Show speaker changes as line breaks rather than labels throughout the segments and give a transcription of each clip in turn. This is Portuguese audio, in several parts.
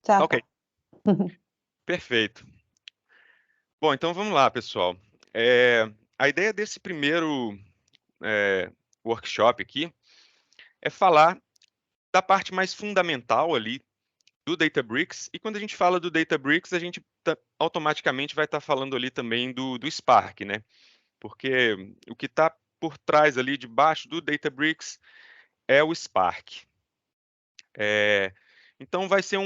Certo.
Ok, perfeito. Bom, então vamos lá, pessoal. A ideia desse primeiro workshop aqui é falar da parte mais fundamental ali do Databricks. E quando a gente fala do Databricks, a gente automaticamente vai estar falando ali também do Spark, né? Porque o que está por trás ali, debaixo do Databricks, é o Spark. Então vai ser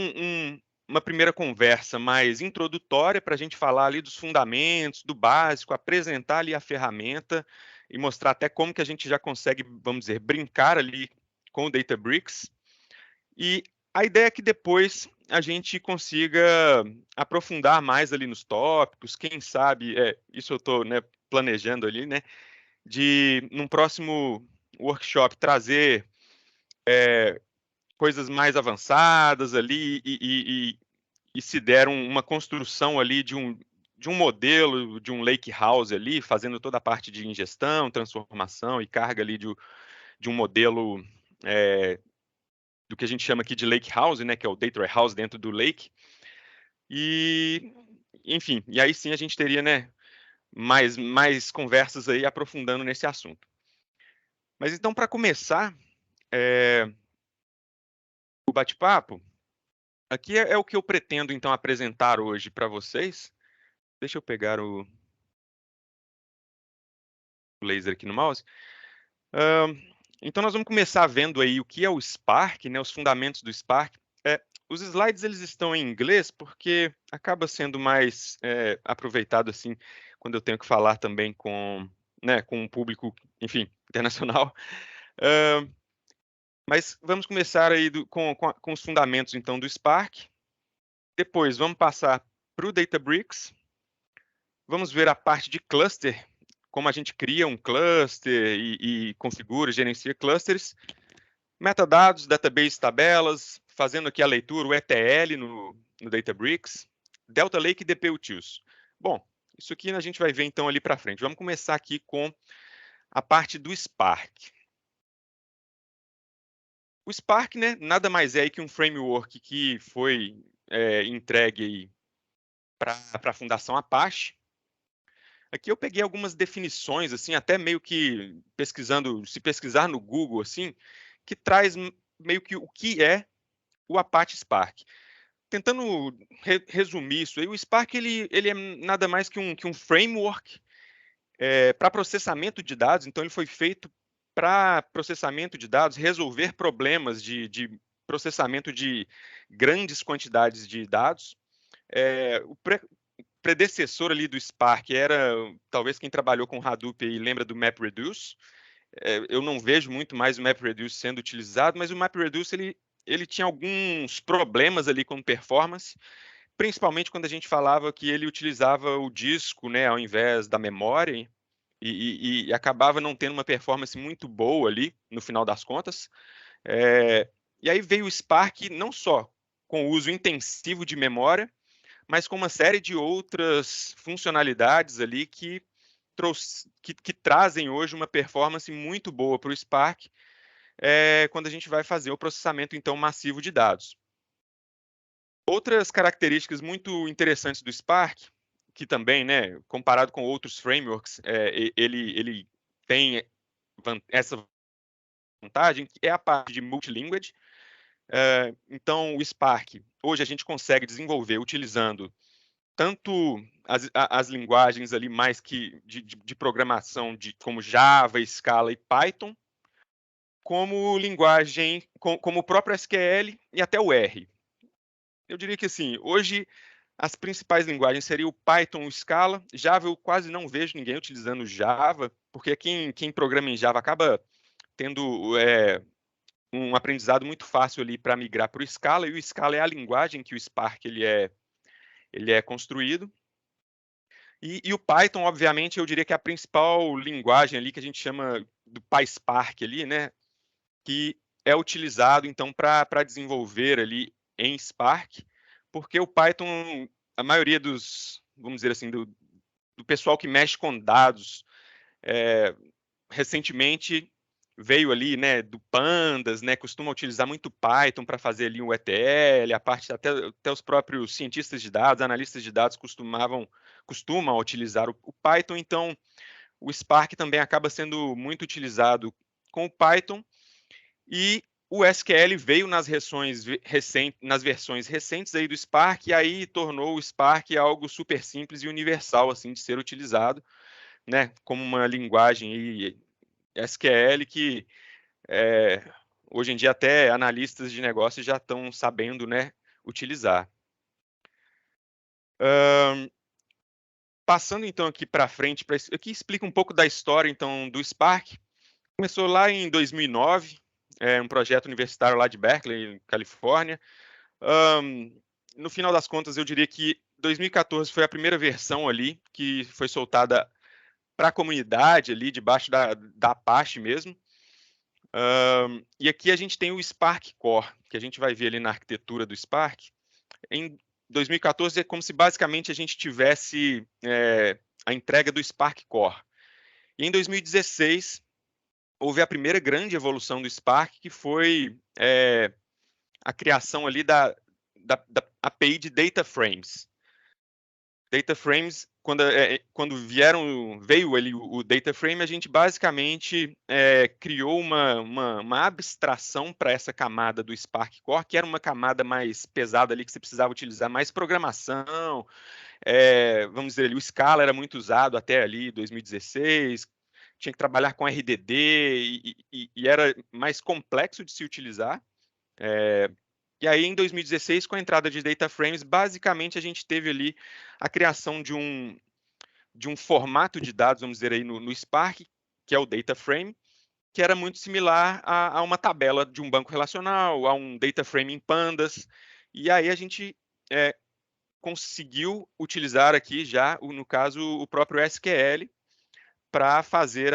uma primeira conversa mais introdutória para a gente falar ali dos fundamentos, do básico, apresentar ali a ferramenta e mostrar até como que a gente já consegue, vamos dizer, brincar ali com o Databricks. E a ideia é que depois a gente consiga aprofundar mais ali nos tópicos, quem sabe, isso eu estou, né, planejando ali, né, de num próximo workshop trazer coisas mais avançadas ali e se deram uma construção ali de um modelo, de um lake house ali, fazendo toda a parte de ingestão, transformação e carga ali de um modelo do que a gente chama aqui de lake house, né, que é o data warehouse dentro do lake. E, enfim, e aí sim a gente teria, né, mais conversas aí aprofundando nesse assunto. Mas então, para começar o bate-papo, aqui é o que eu pretendo então apresentar hoje para vocês. Deixa eu pegar o laser aqui no mouse. Então nós vamos começar vendo aí o que é o Spark, né, os fundamentos do Spark. Os slides eles estão em inglês porque acaba sendo mais aproveitado assim quando eu tenho que falar também com um público, enfim, internacional. Mas vamos começar aí com os fundamentos então do Spark. Depois vamos passar para o Databricks. Vamos ver a parte de cluster, como a gente cria um cluster e configura, gerencia clusters. Metadados, database, tabelas, fazendo aqui a leitura, o ETL no Databricks, Delta Lake e DPUTils. Bom, isso aqui a gente vai ver então ali para frente. Vamos começar aqui com a parte do Spark. O Spark, né, nada mais é que um framework que foi entregue para a Fundação Apache. Aqui eu peguei algumas definições, assim, até meio que pesquisando, se pesquisar no Google, assim, que traz meio que o que é o Apache Spark. Tentando resumir isso aí, o Spark ele é nada mais que um framework para processamento de dados. Então, ele foi feito para processamento de dados, resolver problemas de processamento de grandes quantidades de dados. O predecessor ali do Spark era, talvez quem trabalhou com Hadoop e lembra do MapReduce. Eu não vejo muito mais o MapReduce sendo utilizado, mas o MapReduce ele tinha alguns problemas ali com performance, principalmente quando a gente falava que ele utilizava o disco, né, ao invés da memória, e acabava não tendo uma performance muito boa ali, no final das contas. E aí veio o Spark não só com o uso intensivo de memória, mas com uma série de outras funcionalidades ali que trazem hoje uma performance muito boa para o Spark, quando a gente vai fazer o processamento então massivo de dados. Outras características muito interessantes do Spark, que também, né, comparado com outros frameworks, ele tem essa vantagem, que é a parte de multilinguage. Então, o Spark, hoje a gente consegue desenvolver utilizando tanto as linguagens ali mais que de programação como Java, Scala e Python, como linguagem, como o próprio SQL e até o R. Eu diria que assim, hoje as principais linguagens seriam o Python, o Scala. Java eu quase não vejo ninguém utilizando Java, porque quem programa em Java acaba tendo um aprendizado muito fácil ali para migrar para o Scala, e o Scala é a linguagem que o Spark ele é construído. E o Python, obviamente, eu diria que é a principal linguagem ali que a gente chama do PySpark ali, né? Que é utilizado, então, para desenvolver ali em Spark, porque o Python, a maioria vamos dizer assim, do pessoal que mexe com dados, recentemente veio ali, né, do Pandas, né, costuma utilizar muito Python para fazer ali o ETL, a parte até os próprios cientistas de dados, analistas de dados costumam utilizar o Python, então o Spark também acaba sendo muito utilizado com o Python, e o SQL veio nas versões recentes aí do Spark, e aí tornou o Spark algo super simples e universal assim de ser utilizado, né, como uma linguagem aí, SQL que hoje em dia até analistas de negócios já estão sabendo, né, utilizar. Passando então aqui para frente, aqui explica um pouco da história então do Spark. Começou lá em 2009, um projeto universitário lá de Berkeley, Califórnia. No final das contas, eu diria que 2014 foi a primeira versão ali que foi soltada para a comunidade ali, debaixo da Apache mesmo. E aqui a gente tem o Spark Core, que a gente vai ver ali na arquitetura do Spark. Em 2014 é como se basicamente a gente tivesse a entrega do Spark Core. E em 2016 houve a primeira grande evolução do Spark, que foi a criação ali da API de Data Frames. Data Frames, quando veio ali o Data Frame, a gente basicamente criou uma abstração para essa camada do Spark Core, que era uma camada mais pesada ali, que você precisava utilizar mais programação. Vamos dizer, ali, o Scala era muito usado até ali 2016, tinha que trabalhar com RDD e era mais complexo de se utilizar. E aí, em 2016, com a entrada de Data Frames, basicamente a gente teve ali a criação de um formato de dados, vamos dizer aí, no Spark, que é o Data Frame, que era muito similar a uma tabela de um banco relacional, a um Data Frame em Pandas. E aí a gente conseguiu utilizar aqui já, no caso, o próprio SQL para fazer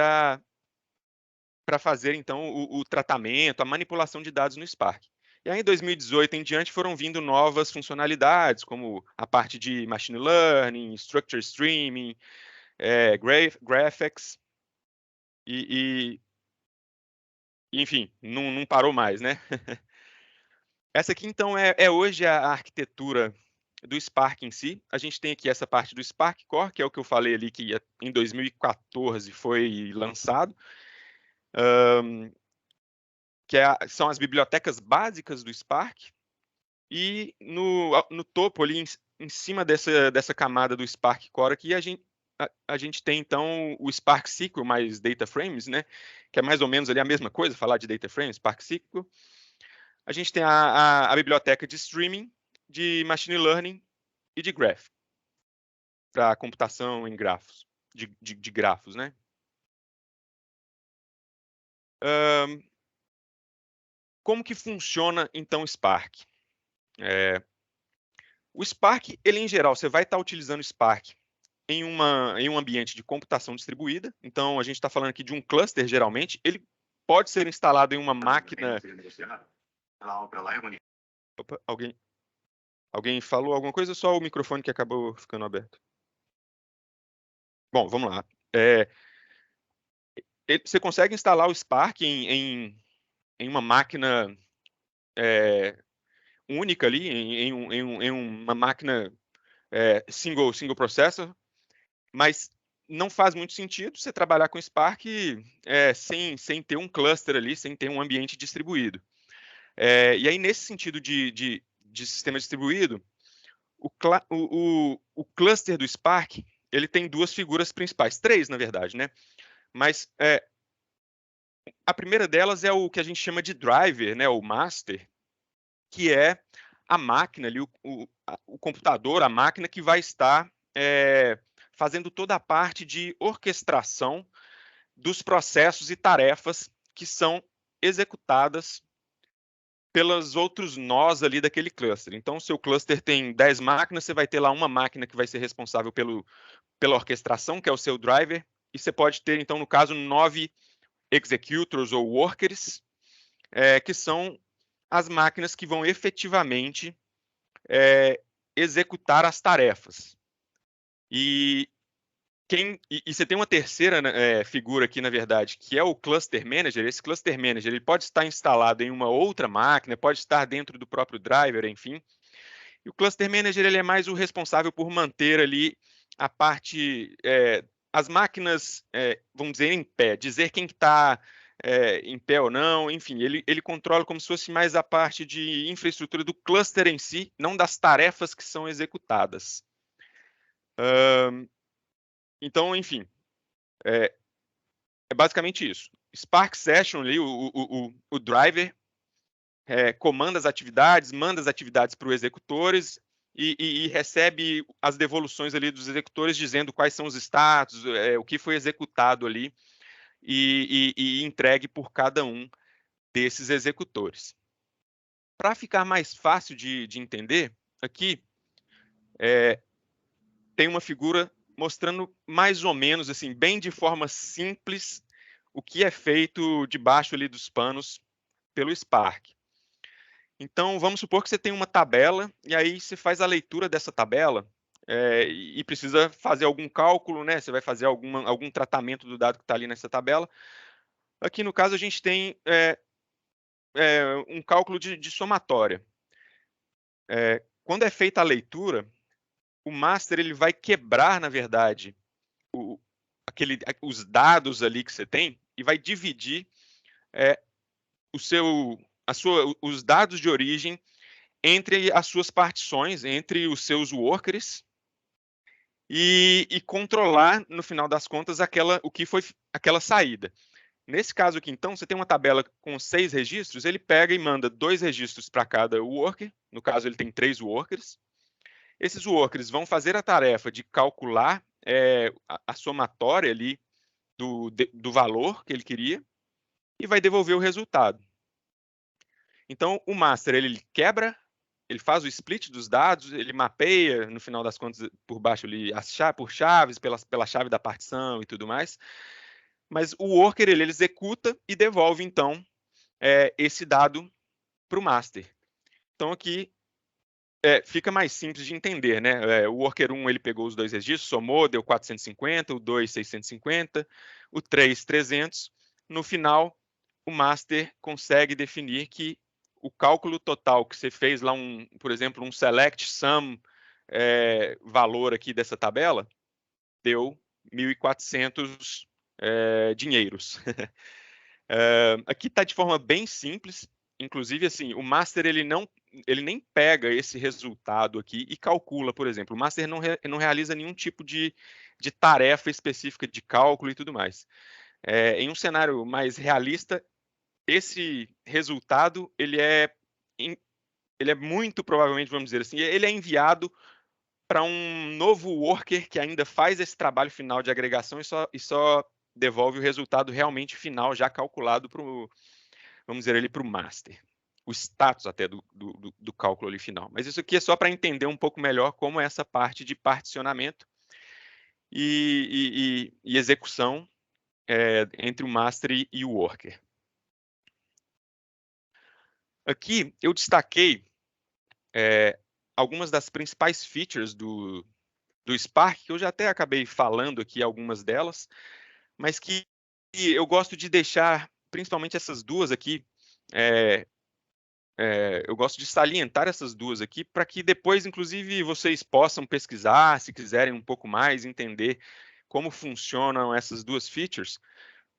então o tratamento, a manipulação de dados no Spark. E aí, em 2018 em diante, foram vindo novas funcionalidades, como a parte de Machine Learning, Structure Streaming, Graphics, enfim, não parou mais, né? Essa aqui, então, é hoje a arquitetura do Spark em si. A gente tem aqui essa parte do Spark Core, que é o que eu falei ali, que em 2014 foi lançado, são as bibliotecas básicas do Spark, e no topo ali, em cima dessa camada do Spark Core aqui, a gente tem então o Spark SQL mais Data Frames, né? Que é mais ou menos ali a mesma coisa, falar de Data Frames, Spark SQL. A gente tem a biblioteca de streaming, de Machine Learning e de Graph, para computação em grafos, de grafos, né? Como que funciona então o Spark? O Spark, ele em geral, você vai estar utilizando o Spark em um ambiente de computação distribuída. Então, a gente está falando aqui de um cluster, geralmente. Ele pode ser instalado em uma máquina... Opa, alguém falou alguma coisa ou só o microfone que acabou ficando aberto? Bom, vamos lá. Você consegue instalar o Spark em uma máquina única ali, em uma máquina single processor, mas não faz muito sentido você trabalhar com Spark sem ter um cluster ali, sem ter um ambiente distribuído. E aí, nesse sentido de sistema distribuído, o cluster do Spark, ele tem duas figuras principais, três, na verdade, né? Mas a primeira delas é o que a gente chama de driver, né, o master, que é a máquina ali, o computador, a máquina que vai estar fazendo toda a parte de orquestração dos processos e tarefas que são executadas pelos outros nós ali daquele cluster. Então, o seu cluster tem 10 máquinas, você vai ter lá uma máquina que vai ser responsável pela orquestração, que é o seu driver, e você pode ter, então, no caso, 9 executors ou workers, que são as máquinas que vão efetivamente executar as tarefas. E E você tem uma terceira, né, figura aqui, na verdade, que é o Cluster Manager. Esse Cluster Manager ele pode estar instalado em uma outra máquina, pode estar dentro do próprio driver, enfim. E o Cluster Manager ele é mais o responsável por manter ali a parte, as máquinas, vamos dizer, em pé, dizer quem está em pé ou não, enfim, ele controla como se fosse mais a parte de infraestrutura do cluster em si, não das tarefas que são executadas. Então, enfim, é basicamente isso. Spark Session ali, o driver comanda as atividades, manda as atividades para os executores e recebe as devoluções ali dos executores dizendo quais são os status, o que foi executado ali e entregue por cada um desses executores. Para ficar mais fácil de entender, aqui tem uma figura mostrando mais ou menos, assim, bem de forma simples, o que é feito debaixo ali dos panos pelo Spark. Então, vamos supor que você tem uma tabela, e aí você faz a leitura dessa tabela e precisa fazer algum cálculo, né? Você vai fazer algum tratamento do dado que está ali nessa tabela. Aqui, no caso, a gente tem um cálculo de somatória. Quando é feita a leitura, o master ele vai quebrar, na verdade, os dados ali que você tem e vai dividir os dados de origem entre as suas partições, entre os seus workers e controlar, no final das contas, o que foi aquela saída. Nesse caso aqui, então, você tem uma tabela com 6 registros, ele pega e manda 2 registros para cada worker, no caso ele tem 3 workers. Esses workers vão fazer a tarefa de calcular a somatória ali do valor que ele queria e vai devolver o resultado. Então, o master ele quebra, ele faz o split dos dados, ele mapeia, no final das contas, por baixo ali, por chaves, pela chave da partição e tudo mais. Mas o worker ele executa e devolve, então, esse dado para o master. Então, aqui fica mais simples de entender, né? O worker 1 ele pegou os 2 registros, somou, deu 450, o 2, 650, o 3, 300. No final, o master consegue definir que o cálculo total que você fez lá, por exemplo, um select sum valor aqui dessa tabela, deu 1.400 dinheiros. Aqui está de forma bem simples, inclusive assim, o master ele nem pega esse resultado aqui e calcula, por exemplo. O master não realiza nenhum tipo de tarefa específica de cálculo e tudo mais. Em um cenário mais realista, esse resultado ele é muito provavelmente, vamos dizer assim, ele é enviado para um novo worker que ainda faz esse trabalho final de agregação e só devolve o resultado realmente final, já calculado para o, vamos dizer, para o master. O status até do cálculo ali final. Mas isso aqui é só para entender um pouco melhor como é essa parte de particionamento e execução entre o master e o worker. Aqui eu destaquei algumas das principais features do Spark, que eu já até acabei falando aqui algumas delas, mas que eu gosto de deixar, principalmente essas duas aqui, eu gosto de salientar essas duas aqui, para que depois, inclusive, vocês possam pesquisar, se quiserem um pouco mais, entender como funcionam essas duas features,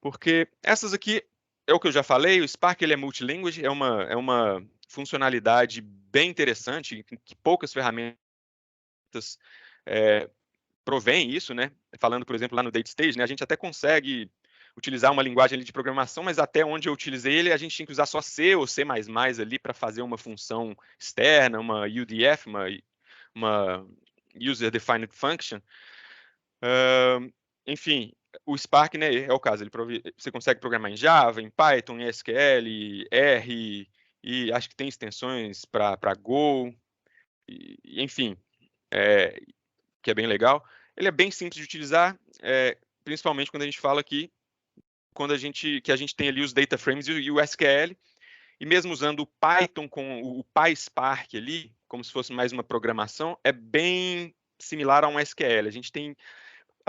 porque essas aqui, é o que eu já falei, o Spark ele é multilinguage, é uma funcionalidade bem interessante, que poucas ferramentas provém isso, né? Falando, por exemplo, lá no Date Stage, né? A gente até consegue utilizar uma linguagem ali de programação, mas até onde eu utilizei ele, a gente tinha que usar só C ou C++ ali para fazer uma função externa, uma UDF, uma User Defined Function. Enfim, o Spark, né, é o caso, você consegue programar em Java, em Python, em SQL, R, e acho que tem extensões para Go, enfim, que é bem legal. Ele é bem simples de utilizar, principalmente quando a gente fala aqui, que a gente tem ali os data frames e o SQL, e mesmo usando o Python com o PySpark ali, como se fosse mais uma programação, é bem similar a um SQL. A gente tem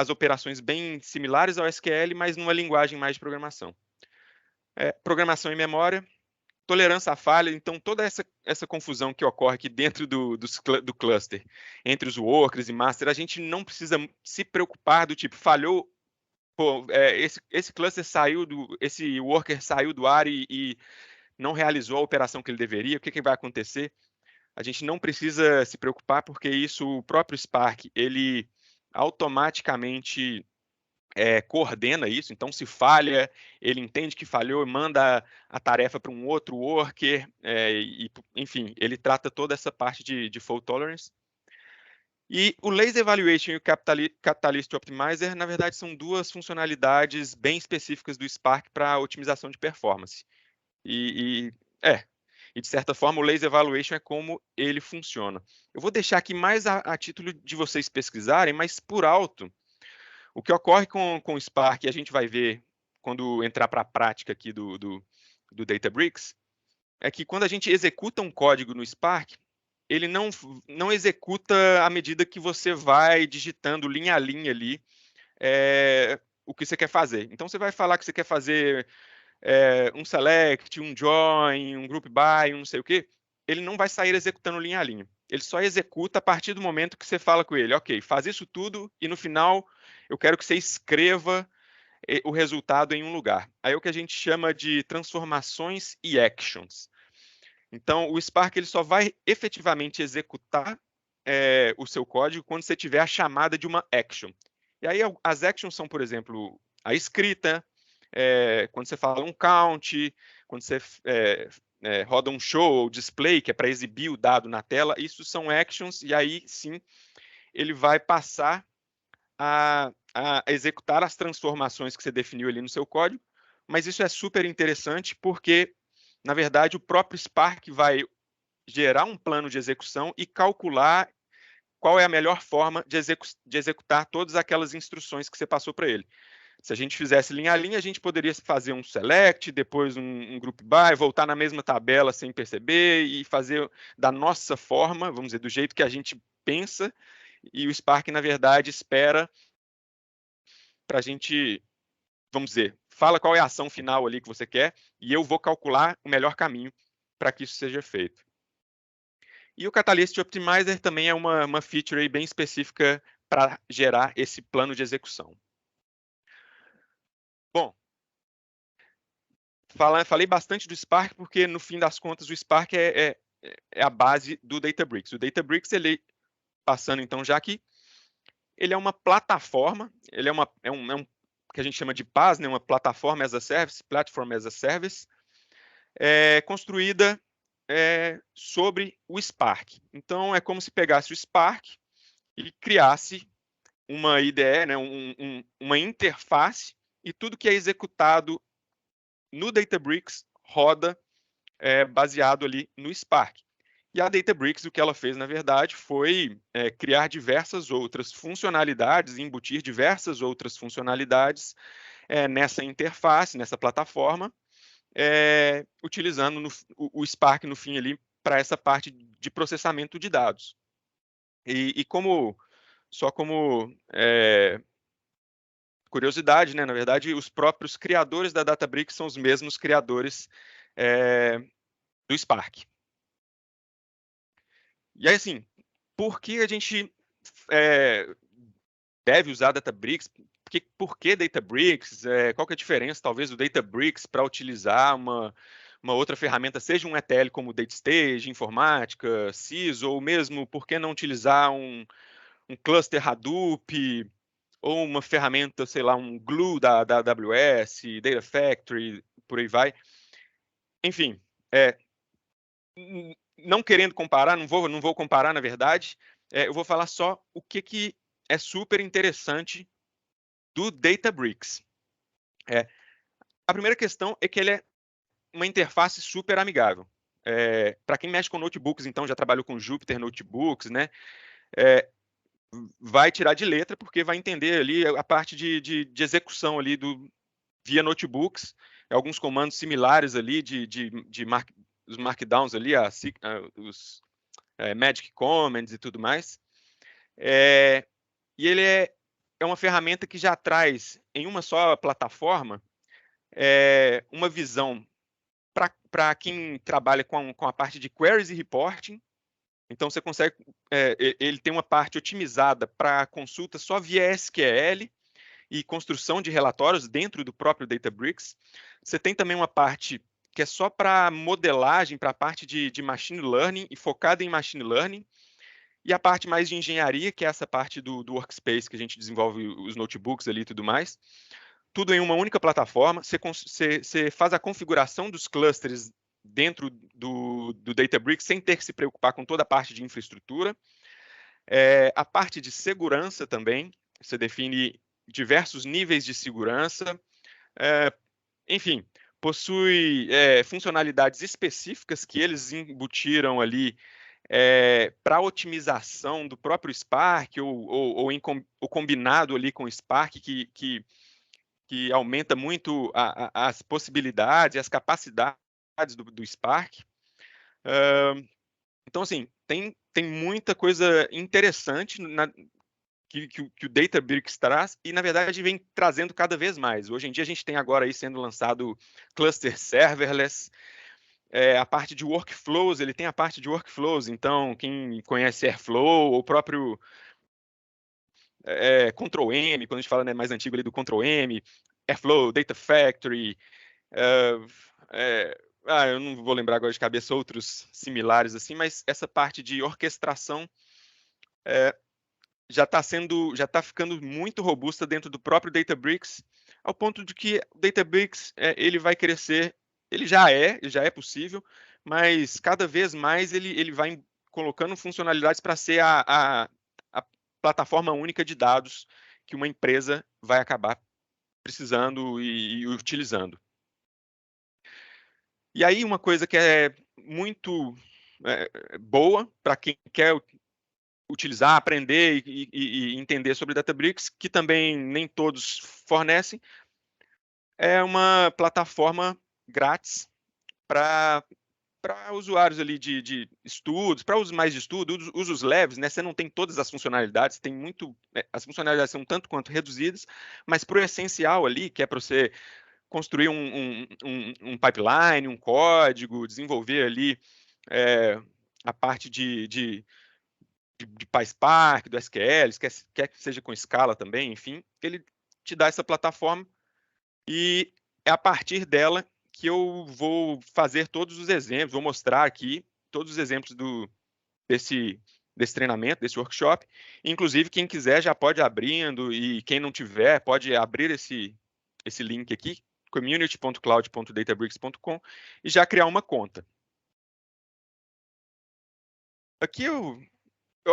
as operações bem similares ao SQL, mas numa linguagem mais de programação. Programação em memória, tolerância à falha, então toda essa confusão que ocorre aqui dentro do cluster, entre os workers e master, a gente não precisa se preocupar do tipo, falhou, pô, esse cluster saiu esse worker saiu do ar e não realizou a operação que ele deveria, o que vai acontecer? A gente não precisa se preocupar, porque isso, o próprio Spark, ele automaticamente coordena isso. Então, se falha, ele entende que falhou, manda a tarefa para um outro worker, enfim, ele trata toda essa parte de fault tolerance. E o Lazy Evaluation e o Catalyst Optimizer, na verdade, são duas funcionalidades bem específicas do Spark para otimização de performance. E, de certa forma, o Lazy Evaluation é como ele funciona. Eu vou deixar aqui mais a título de vocês pesquisarem, mas por alto, o que ocorre com o Spark, e a gente vai ver quando entrar para a prática aqui do Databricks, é que quando a gente executa um código no Spark, ele não executa à medida que você vai digitando linha a linha ali o que você quer fazer. Então, você vai falar que você quer fazer um select, um join, um group by, um não sei o quê, ele não vai sair executando linha a linha. Ele só executa a partir do momento que você fala com ele, ok, faz isso tudo e no final eu quero que você escreva o resultado em um lugar. Aí é o que a gente chama de transformações e actions. Então, o Spark ele só vai efetivamente executar o seu código quando você tiver a chamada de uma action. E aí as actions são, por exemplo, a escrita, quando você fala um count, quando você roda um show ou display, que é para exibir o dado na tela, isso são actions, e aí sim ele vai passar a executar as transformações que você definiu ali no seu código, mas isso é super interessante porque, na verdade, o próprio Spark vai gerar um plano de execução e calcular qual é a melhor forma de executar todas aquelas instruções que você passou para ele. Se a gente fizesse linha a linha, a gente poderia fazer um select, depois um group by, voltar na mesma tabela sem perceber e fazer da nossa forma, vamos dizer, do jeito que a gente pensa, e o Spark, na verdade, espera para a gente, vamos dizer, fala qual é a ação final ali que você quer e eu vou calcular o melhor caminho para que isso seja feito. E o Catalyst Optimizer também é uma feature aí bem específica para gerar esse plano de execução. Bom, falei bastante do Spark porque, no fim das contas, o Spark é a base do Databricks. O Databricks, ele, passando então já aqui, ele é uma plataforma, ele é um que a gente chama de PaaS, né, uma plataforma as a service, Platform as a Service, construída sobre o Spark. Então, é como se pegasse o Spark e criasse uma IDE, né, uma interface, e tudo que é executado no Databricks roda baseado ali no Spark. E a Databricks, o que ela fez, na verdade, foi criar diversas outras funcionalidades, embutir diversas outras funcionalidades nessa interface, nessa plataforma, utilizando o Spark, no fim, ali, para essa parte de processamento de dados. E como curiosidade, né? Na verdade, os próprios criadores da Databricks são os mesmos criadores do Spark. E aí, assim, por que a gente deve usar Databricks? Por que Databricks? Qual que é a diferença, talvez, do Databricks para utilizar uma outra ferramenta, seja um ETL como DataStage, Informática, CIS, ou mesmo, por que não utilizar um cluster Hadoop, ou uma ferramenta, sei lá, um Glue da AWS, Data Factory, por aí vai. Enfim, não querendo comparar, não vou comparar, na verdade, eu vou falar só o que é super interessante do Databricks. A primeira questão é que ele é uma interface super amigável. Para quem mexe com notebooks, então, já trabalhou com Jupyter Notebooks, né? Vai tirar de letra, porque vai entender ali a parte de execução ali via notebooks, alguns comandos similares ali os markdowns ali, os magic commands e tudo mais. E ele é é uma ferramenta que já traz em uma só plataforma uma visão para quem trabalha com a parte de queries e reporting. Então, você consegue, ele tem uma parte otimizada para consulta só via SQL e construção de relatórios dentro do próprio Databricks. Você tem também uma parte que é só para modelagem, para a parte de machine learning e focada em machine learning. E a parte mais de engenharia, que é essa parte do workspace, que a gente desenvolve os notebooks ali e tudo mais. Tudo em uma única plataforma. Você faz a configuração dos clusters dentro do Databricks sem ter que se preocupar com toda a parte de infraestrutura. A parte de segurança também. Você define diversos níveis de segurança. Enfim, possui funcionalidades específicas que eles embutiram ali para otimização do próprio Spark ou combinado ali com o Spark, que aumenta muito as possibilidades e as capacidades do Spark. Então, assim, tem muita coisa interessante que o Databricks traz e, na verdade, vem trazendo cada vez mais. Hoje em dia, a gente tem agora aí sendo lançado cluster serverless, a parte de workflows, ele tem a parte de workflows, então, quem conhece Airflow, ou o próprio Control-M, quando a gente fala, né, mais antigo ali do Control-M, Airflow, Data Factory, eu não vou lembrar agora de cabeça outros similares assim, mas essa parte de orquestração já está ficando muito robusta dentro do próprio Databricks, ao ponto de que o Databricks ele vai crescer, ele já é possível, mas cada vez mais ele vai colocando funcionalidades para ser a plataforma única de dados que uma empresa vai acabar precisando e utilizando. E aí uma coisa que é muito boa para quem quer utilizar, aprender e entender sobre Databricks, que também nem todos fornecem, é uma plataforma grátis para usuários ali de estudos, para usos mais de estudo, usos leves, né? Você não tem todas as funcionalidades, tem muito, as funcionalidades são tanto quanto reduzidas, mas para o essencial ali, que é para você construir um pipeline, um código, desenvolver ali a parte de PySpark, do SQL, quer que seja com Scala também, enfim, ele te dá essa plataforma e é a partir dela que eu vou fazer todos os exemplos, vou mostrar aqui todos os exemplos desse treinamento, desse workshop. Inclusive, quem quiser já pode ir abrindo e quem não tiver pode abrir esse link aqui, community.cloud.databricks.com, e já criar uma conta. Aqui eu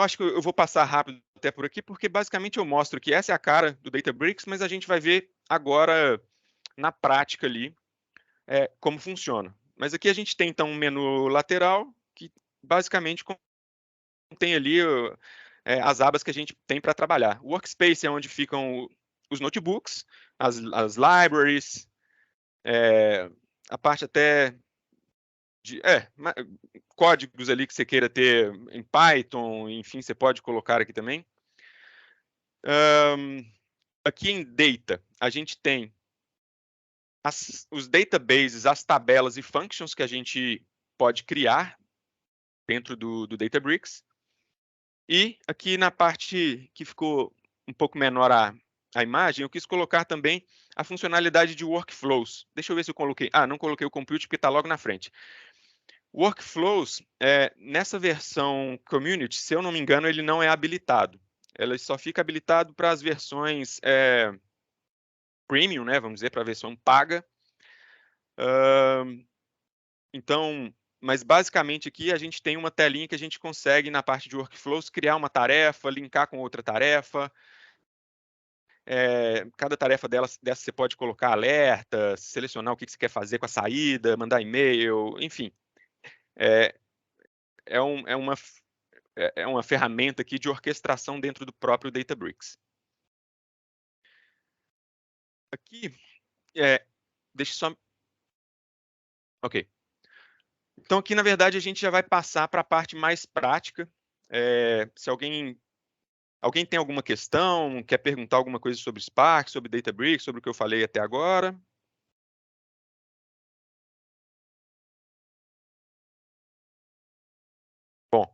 acho que eu vou passar rápido até por aqui, porque basicamente eu mostro que essa é a cara do Databricks, mas a gente vai ver agora na prática ali como funciona. Mas aqui a gente tem então um menu lateral que basicamente contém ali as abas que a gente tem para trabalhar. O Workspace é onde ficam os notebooks, as libraries, a parte até de códigos ali que você queira ter em Python, enfim, você pode colocar aqui também. Aqui em Data, a gente tem os databases, as tabelas e functions que a gente pode criar dentro do Databricks. E aqui na parte que ficou um pouco menor a imagem, eu quis colocar também a funcionalidade de workflows. Deixa eu ver se eu coloquei. Não coloquei o compute porque está logo na frente. Workflows, nessa versão Community, se eu não me engano, ele não é habilitado. Ele só fica habilitado para as versões Premium, né? Vamos dizer, para a versão paga. Então, mas basicamente aqui a gente tem uma telinha que a gente consegue, na parte de workflows, criar uma tarefa, linkar com outra tarefa. Cada tarefa dessa você pode colocar alerta, selecionar o que você quer fazer com a saída, mandar e-mail, enfim. É uma ferramenta aqui de orquestração dentro do próprio Databricks. Aqui, deixa eu só... Ok. Então, aqui, na verdade, a gente já vai passar para a parte mais prática. Se alguém Alguém tem alguma questão? Quer perguntar alguma coisa sobre Spark, sobre Databricks, sobre o que eu falei até agora? Bom,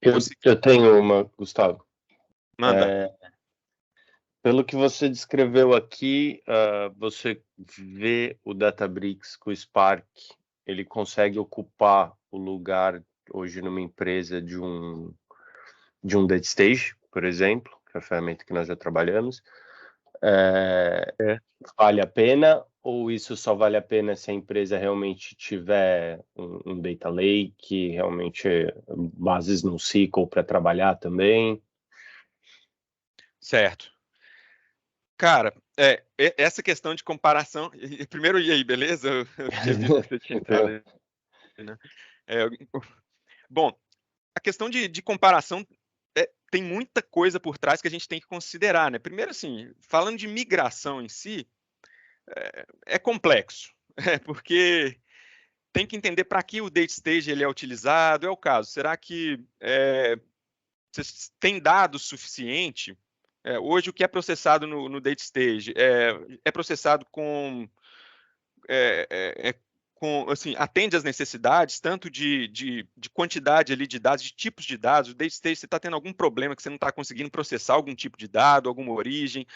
Eu tenho uma, Gustavo.
manda.
Pelo que você descreveu aqui, você vê o Databricks com o Spark, ele consegue ocupar o lugar hoje numa empresa de um DataStage, por exemplo, que é a ferramenta que nós já trabalhamos. Vale a pena, ou isso só vale a pena se a empresa realmente tiver um Data Lake, realmente bases no SQL para trabalhar também?
Certo. Cara, essa questão de comparação. Primeiro, e aí, beleza? Eu tinha visto que você tinha entrado aí, né? Bom, a questão de comparação tem muita coisa por trás que a gente tem que considerar, né? Primeiro, assim, falando de migração em si, é complexo, porque tem que entender para que o data stage ele é utilizado, é o caso. Será que vocês têm dados suficiente? Hoje, o que é processado no data stage é processado assim, atende às necessidades, tanto de quantidade ali de dados, de tipos de dados. O data stage, você está tendo algum problema que você não está conseguindo processar algum tipo de dado, alguma origem,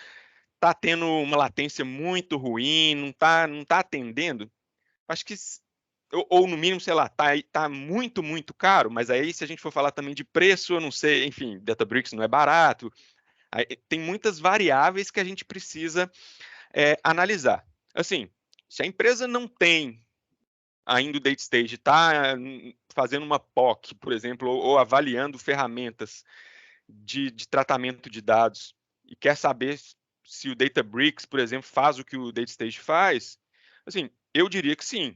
está tendo uma latência muito ruim, não tá atendendo. Acho que, ou no mínimo, sei lá, tá muito, muito caro, mas aí se a gente for falar também de preço, eu não sei, enfim, Databricks não é barato. Aí, tem muitas variáveis que a gente precisa analisar. Assim, se a empresa não tem ainda o data stage, está fazendo uma POC, por exemplo, ou avaliando ferramentas de tratamento de dados e quer saber se o Databricks, por exemplo, faz o que o data stage faz, assim, eu diria que sim.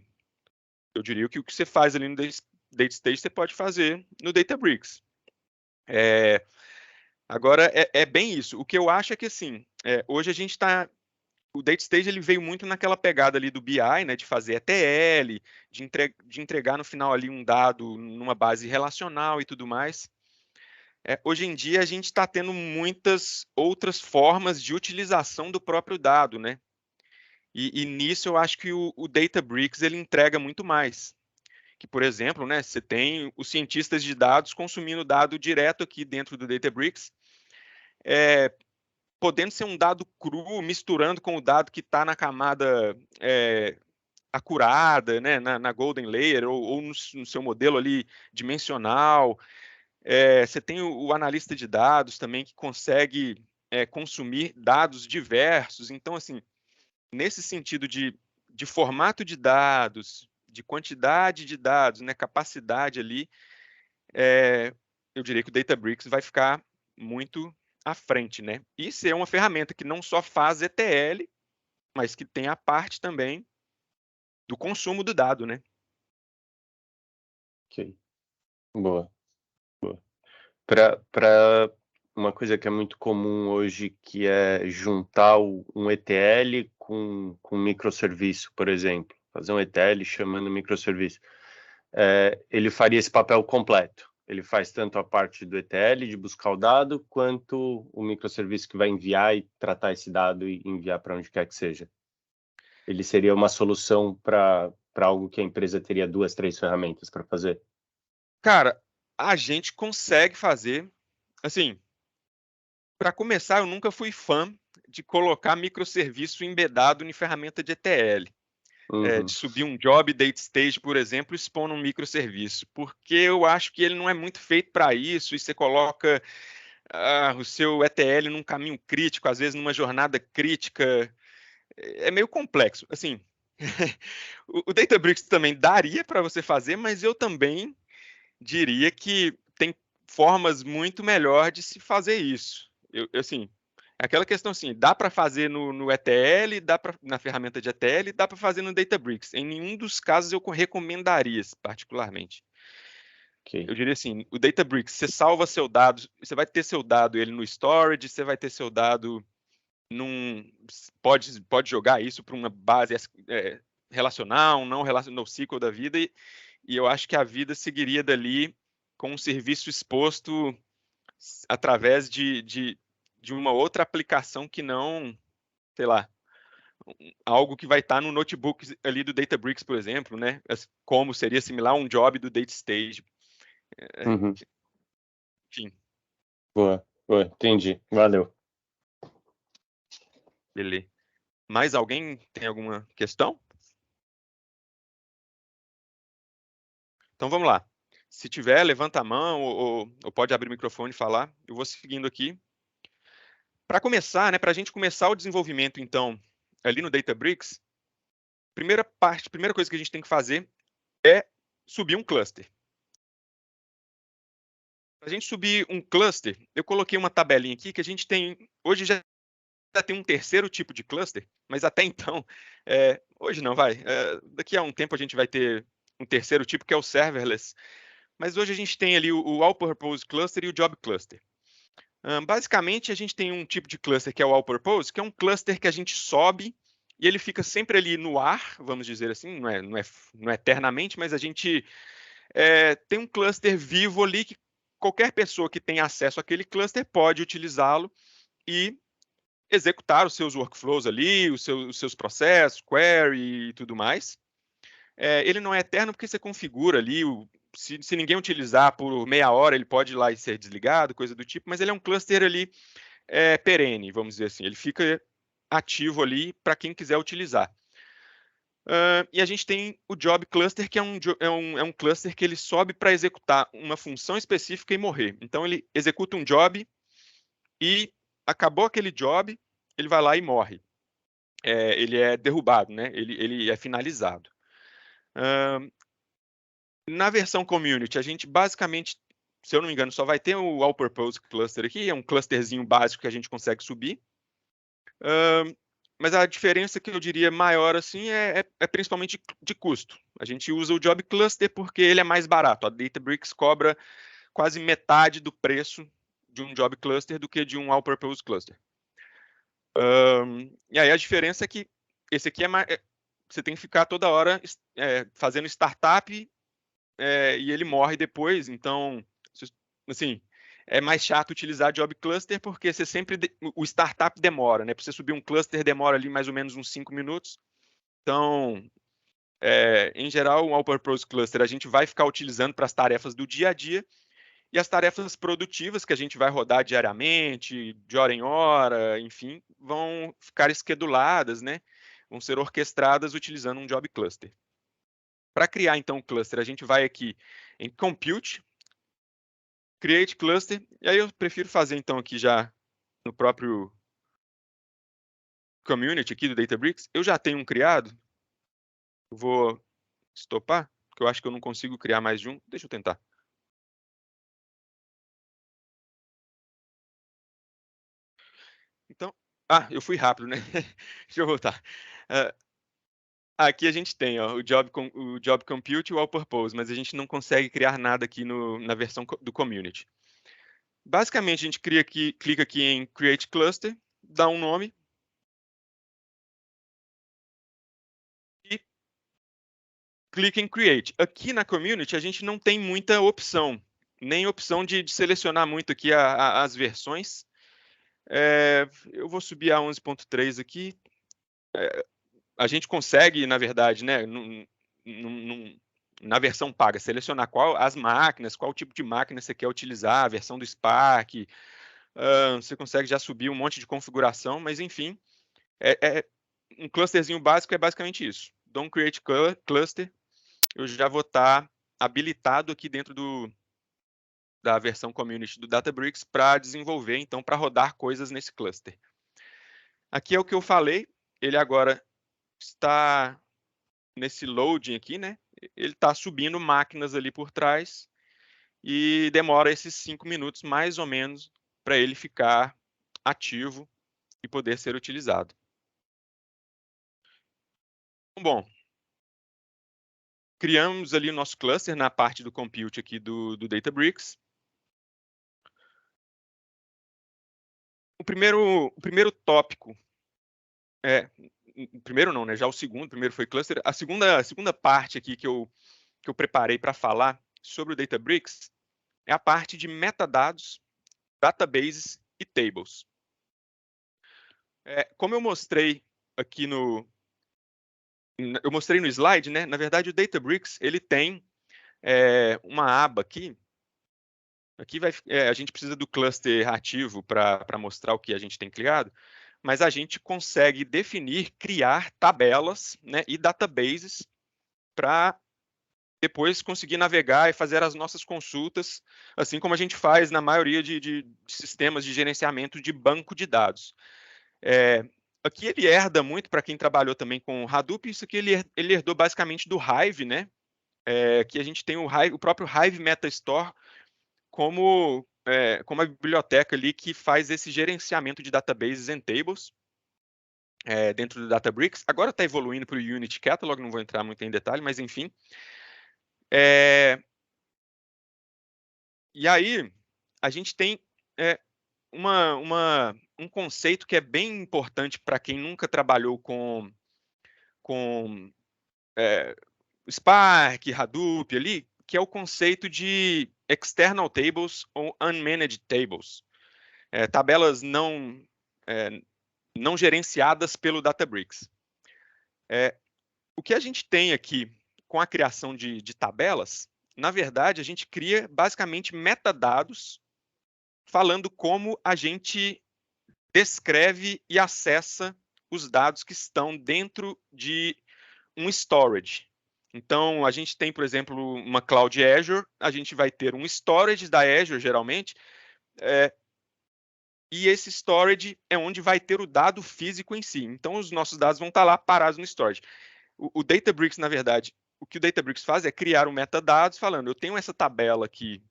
Eu diria que o que você faz ali no data stage você pode fazer no Databricks. Agora, é bem isso. O que eu acho é que, assim, hoje a gente está o data stage ele veio muito naquela pegada ali do BI, né, de fazer ETL, de entregar no final ali um dado numa base relacional e tudo mais. Hoje em dia a gente está tendo muitas outras formas de utilização do próprio dado, né? E nisso eu acho que o Databricks ele entrega muito mais. Que, por exemplo, né, você tem os cientistas de dados consumindo dado direto aqui dentro do Databricks, podendo ser um dado cru, misturando com o dado que está na camada acurada, né, na Golden Layer, ou no seu modelo ali dimensional. Você tem o analista de dados também que consegue consumir dados diversos. Então, assim, nesse sentido de formato de dados, de quantidade de dados, né, capacidade ali, eu diria que o Databricks vai ficar muito à frente, né? E ser uma ferramenta que não só faz ETL, mas que tem a parte também do consumo do dado, né?
Ok, boa. Para uma coisa que é muito comum hoje, que é juntar um ETL com um microserviço, por exemplo. Fazer um ETL chamando microserviço. Ele faria esse papel completo. Ele faz tanto a parte do ETL, de buscar o dado, quanto o microserviço que vai enviar e tratar esse dado e enviar para onde quer que seja. Ele seria uma solução para algo que a empresa teria 2, 3 ferramentas para fazer.
Cara, a gente consegue fazer, assim, para começar, eu nunca fui fã de colocar microserviço embedado em ferramenta de ETL. De subir um job date stage, por exemplo, expondo um microserviço, porque eu acho que ele não é muito feito para isso, e você coloca o seu ETL num caminho crítico, às vezes numa jornada crítica, é meio complexo. Assim, o Databricks também daria para você fazer, mas eu também diria que tem formas muito melhor de se fazer isso. Assim, aquela questão assim, dá para fazer no ETL, na ferramenta de ETL, dá para fazer no Databricks. Em nenhum dos casos eu recomendaria, particularmente.
Okay.
Eu diria assim, o Databricks, você salva seu dado, você vai ter seu dado ele no storage, você vai ter seu dado pode jogar isso para uma base relacional, não relacional, NoSQL da vida, e eu acho que a vida seguiria dali com um serviço exposto através de uma outra aplicação que não, sei lá, algo que vai estar no notebook ali do Databricks, por exemplo, né? Como seria similar a um job do DataStage.
Uhum.
Enfim.
Boa, entendi. Valeu.
Beleza. Mais alguém tem alguma questão? Então vamos lá. Se tiver, levanta a mão ou pode abrir o microfone e falar. Eu vou seguindo aqui. Para começar, né, para a gente começar o desenvolvimento, então, ali no Databricks, primeira coisa que a gente tem que fazer é subir um cluster. Para a gente subir um cluster, eu coloquei uma tabelinha aqui que a gente tem, hoje já tem um terceiro tipo de cluster, mas até então, hoje não vai, daqui a um tempo a gente vai ter um terceiro tipo que é o serverless, mas hoje a gente tem ali o all-purpose cluster e o job cluster. Basicamente, a gente tem um tipo de cluster que é o all-purpose, que é um cluster que a gente sobe e ele fica sempre ali no ar, vamos dizer assim, não é eternamente, mas a gente tem um cluster vivo ali que qualquer pessoa que tem acesso àquele cluster pode utilizá-lo e executar os seus workflows ali, os seus processos, query e tudo mais. Ele não é eterno porque você configura ali, se ninguém utilizar por meia hora, ele pode ir lá e ser desligado, coisa do tipo, mas ele é um cluster ali perene, vamos dizer assim. Ele fica ativo ali para quem quiser utilizar. E a gente tem o Job Cluster, que é um cluster que ele sobe para executar uma função específica e morrer. Então, ele executa um job e acabou aquele job, ele vai lá e morre. Ele é derrubado, né? Ele é finalizado. Na versão Community, a gente basicamente, se eu não me engano, só vai ter o All-Purpose Cluster aqui, é um clusterzinho básico que a gente consegue subir. Mas a diferença que eu diria maior assim é principalmente de custo. A gente usa o Job Cluster porque ele é mais barato. A Databricks cobra quase metade do preço de um Job Cluster do que de um All-Purpose Cluster. E aí a diferença é que esse aqui você tem que ficar toda hora fazendo startup e ele morre depois. Então, assim, é mais chato utilizar Job Cluster porque você sempre o startup demora, né? Para você subir um cluster demora ali mais ou menos uns 5 minutos. Então, em geral, um all-purpose cluster a gente vai ficar utilizando para as tarefas do dia a dia e as tarefas produtivas que a gente vai rodar diariamente, de hora em hora, enfim, vão ficar scheduladas, né? Vão ser orquestradas utilizando um Job Cluster. Para criar, então, o cluster, a gente vai aqui em Compute, Create Cluster, e aí eu prefiro fazer, então, aqui já no próprio Community aqui do Databricks. Eu já tenho um criado, eu vou estopar, porque eu acho que eu não consigo criar mais de um. Deixa eu tentar. Então, eu fui rápido, né? Deixa eu voltar. Aqui a gente tem o Job Compute e o All Purpose, mas a gente não consegue criar nada aqui na versão do Community. Basicamente, a gente clica aqui em Create Cluster, dá um nome e clica em Create. Aqui na Community, a gente não tem muita opção, nem opção de selecionar muito aqui as versões. Eu vou subir a 11.3 aqui. A gente consegue, na verdade, né, na versão paga, selecionar as máquinas, qual tipo de máquina você quer utilizar, a versão do Spark. Você consegue já subir um monte de configuração, mas enfim, um clusterzinho básico é basicamente isso. Dou um Create Cluster, eu já vou estar habilitado aqui dentro da versão Community do Databricks para desenvolver, então, para rodar coisas nesse cluster. Aqui é o que eu falei, ele agora está nesse loading aqui, né? Ele está subindo máquinas ali por trás e demora esses 5 minutos, mais ou menos, para ele ficar ativo e poder ser utilizado. Bom, criamos ali o nosso cluster na parte do compute aqui do Databricks. O primeiro tópico primeiro não, né? Já o segundo, primeiro foi cluster. A segunda parte aqui que eu preparei para falar sobre o Databricks é a parte de metadados databases e tables. Como eu mostrei aqui eu mostrei no slide, né? Na verdade, o Databricks ele tem uma aba aqui. Aqui a gente precisa do cluster ativo para mostrar o que a gente tem criado, mas a gente consegue definir, criar tabelas, né, e databases para depois conseguir navegar e fazer as nossas consultas, assim como a gente faz na maioria de sistemas de gerenciamento de banco de dados. Aqui ele herda muito, para quem trabalhou também com Hadoop, isso aqui ele herdou basicamente do Hive, né? Que a gente tem o próprio Hive Metastore como a biblioteca ali que faz esse gerenciamento de databases and tables dentro do Databricks. Agora está evoluindo para o Unity Catalog, não vou entrar muito em detalhe, mas enfim. E aí, a gente tem um conceito que é bem importante para quem nunca trabalhou com Spark, Hadoop ali, que é o conceito de external tables ou unmanaged tables. Tabelas não gerenciadas pelo Databricks. O que a gente tem aqui com a criação de tabelas, na verdade, a gente cria basicamente metadados falando como a gente descreve e acessa os dados que estão dentro de um storage. Então, a gente tem, por exemplo, uma Cloud Azure, a gente vai ter um storage da Azure, geralmente, e esse storage é onde vai ter o dado físico em si. Então, os nossos dados vão estar lá parados no storage. O Databricks, na verdade, o que o Databricks faz é criar um metadados falando, eu tenho essa tabela aqui,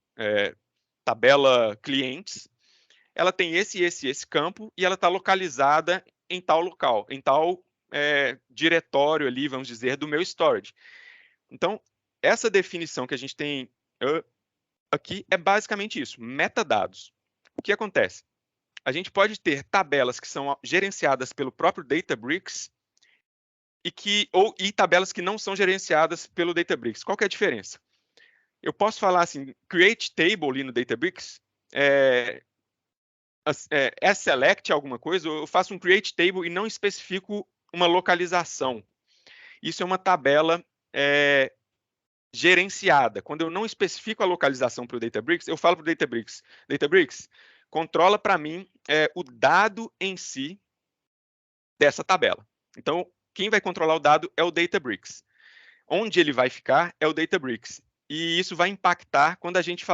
tabela clientes, ela tem esse campo e ela está localizada em tal local, em tal diretório ali, vamos dizer, do meu storage. Então, essa definição que a gente tem aqui é basicamente isso, metadados. O que acontece? A gente pode ter tabelas que são gerenciadas pelo próprio Databricks e tabelas que não são gerenciadas pelo Databricks. Qual que é a diferença? Eu posso falar assim, create table ali no Databricks, select alguma coisa, eu faço um create table e não especifico uma localização. Isso é uma tabela gerenciada. Quando eu não especifico a localização para o Databricks, eu falo para o Databricks, controla para mim o dado em si dessa tabela. Então, quem vai controlar o dado é o Databricks. Onde ele vai ficar é o Databricks. E isso vai impactar quando a gente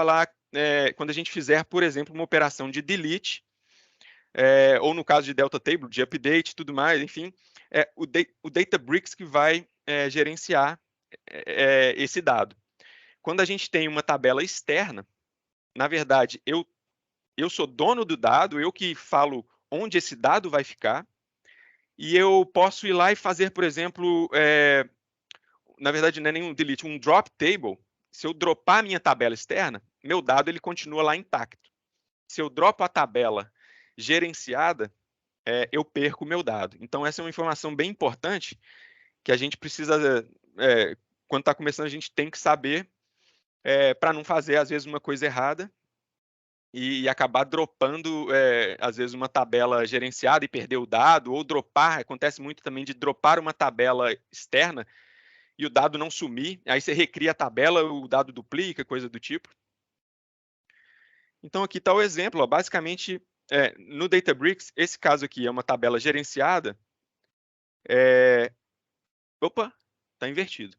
quando a gente fizer, por exemplo, uma operação de delete, ou no caso de Delta Table, de update e tudo mais, enfim, o Databricks que vai gerenciar esse dado. Quando a gente tem uma tabela externa, na verdade, eu sou dono do dado, eu que falo onde esse dado vai ficar, e eu posso ir lá e fazer, por exemplo, na verdade não é nenhum delete, um drop table. Se eu dropar a minha tabela externa, meu dado ele continua lá intacto. Se eu dropo a tabela gerenciada, eu perco o meu dado. Então essa é uma informação bem importante que a gente precisa, quando está começando, a gente tem que saber para não fazer, às vezes, uma coisa errada e acabar dropando, às vezes, uma tabela gerenciada e perder o dado, ou dropar, acontece muito também de dropar uma tabela externa e o dado não sumir, aí você recria a tabela, o dado duplica, coisa do tipo. Então, aqui está o exemplo, ó, basicamente, no Databricks, esse caso aqui é uma tabela gerenciada. Opa, está invertido.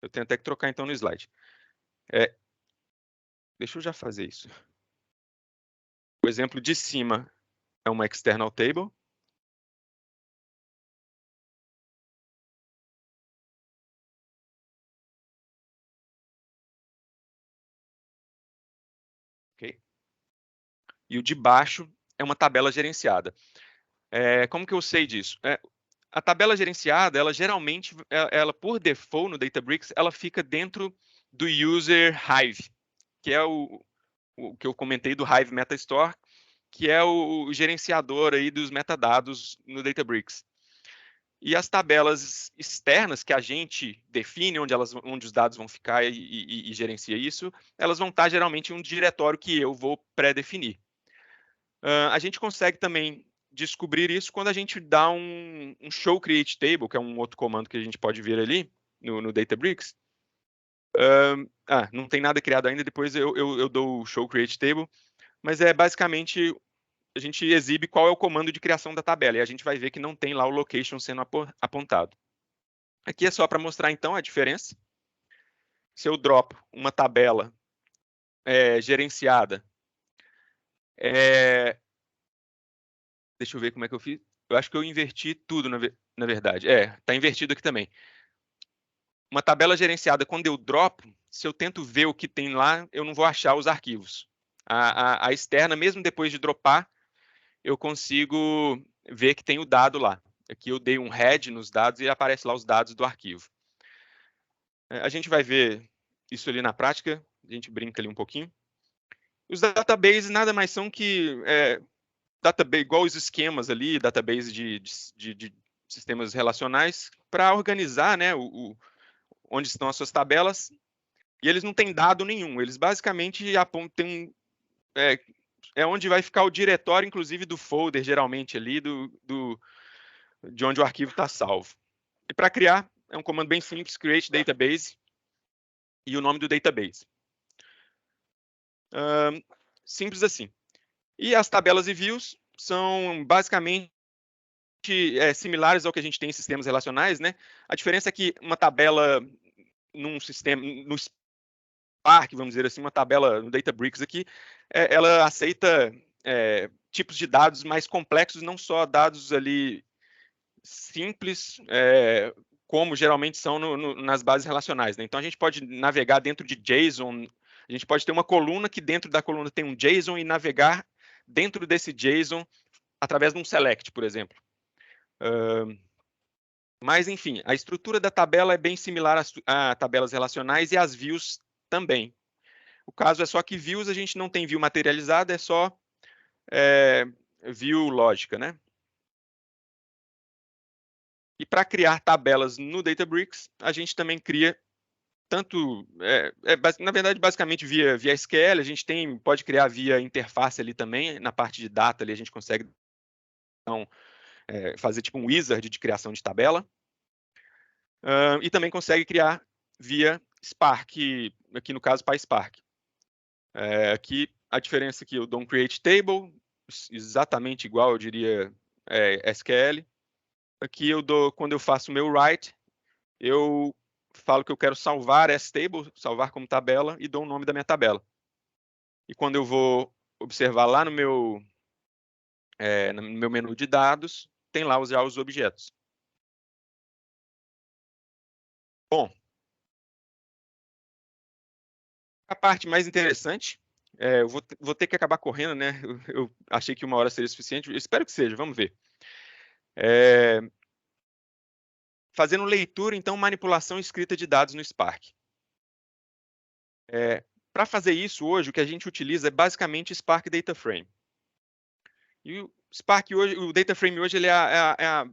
Eu tenho até que trocar, então, no slide. Deixa eu já fazer isso. O exemplo de cima é uma external table. Okay? E o de baixo é uma tabela gerenciada. Como que eu sei disso? A tabela gerenciada, ela geralmente, ela por default no Databricks, ela fica dentro do user Hive, que é o que eu comentei do Hive Metastore, que é o gerenciador aí dos metadados no Databricks. E as tabelas externas que a gente define, onde os dados vão ficar e gerencia isso, elas vão estar geralmente em um diretório que eu vou pré-definir. A gente consegue também descobrir isso quando a gente dá um show create table, que é um outro comando que a gente pode ver ali no Databricks. Não tem nada criado ainda, depois eu dou o show create table, mas é basicamente a gente exibe qual é o comando de criação da tabela, e a gente vai ver que não tem lá o location sendo apontado. Aqui é só para mostrar, então, a diferença. Se eu dropo uma tabela gerenciada, deixa eu ver como é que eu fiz. Eu acho que eu inverti tudo, na verdade. Está invertido aqui também. Uma tabela gerenciada, quando eu dropo, se eu tento ver o que tem lá, eu não vou achar os arquivos. A externa, mesmo depois de dropar, eu consigo ver que tem o dado lá. Aqui eu dei um head nos dados e aparece lá os dados do arquivo. A gente vai ver isso ali na prática, a gente brinca ali um pouquinho. Os databases nada mais são que database, igual os esquemas ali, database de sistemas relacionais, para organizar, né, onde estão as suas tabelas, e eles não têm dado nenhum, eles basicamente apontam, onde vai ficar o diretório, inclusive do folder, geralmente ali, de onde o arquivo está salvo. E para criar, é um comando bem simples, create database, e o nome do database. Simples assim. E as tabelas e views são basicamente similares ao que a gente tem em sistemas relacionais, né? A diferença é que uma tabela num sistema, no Spark, vamos dizer assim, uma tabela no Databricks aqui, ela aceita tipos de dados mais complexos, não só dados ali simples, como geralmente são nas bases relacionais, né? Então a gente pode navegar dentro de JSON, a gente pode ter uma coluna que dentro da coluna tem um JSON e navegar dentro desse JSON através de um select, por exemplo. Mas, enfim, a estrutura da tabela é bem similar a tabelas relacionais e as views também. O caso é só que views a gente não tem view materializada, é só view lógica, né? E para criar tabelas no Databricks, a gente também cria tanto, na verdade, basicamente via SQL, a gente pode criar via interface ali também, na parte de data ali a gente consegue então, fazer tipo um wizard de criação de tabela. E também consegue criar via Spark, aqui no caso PySpark. Aqui a diferença é que eu dou um create table, exatamente igual, eu diria, SQL. Aqui eu dou, quando eu faço o meu write, eu falo que eu quero salvar essa table, salvar como tabela, e dou o nome da minha tabela. E quando eu vou observar lá no meu menu de dados, tem lá já os objetos. Bom, a parte mais interessante, eu vou ter que acabar correndo, né? Eu achei que 1 hora seria suficiente, eu espero que seja, vamos ver. Fazendo leitura, então, manipulação e escrita de dados no Spark. Para fazer isso hoje, o que a gente utiliza é basicamente Spark Data Frame. E o Spark hoje, o Data Frame hoje, ele é a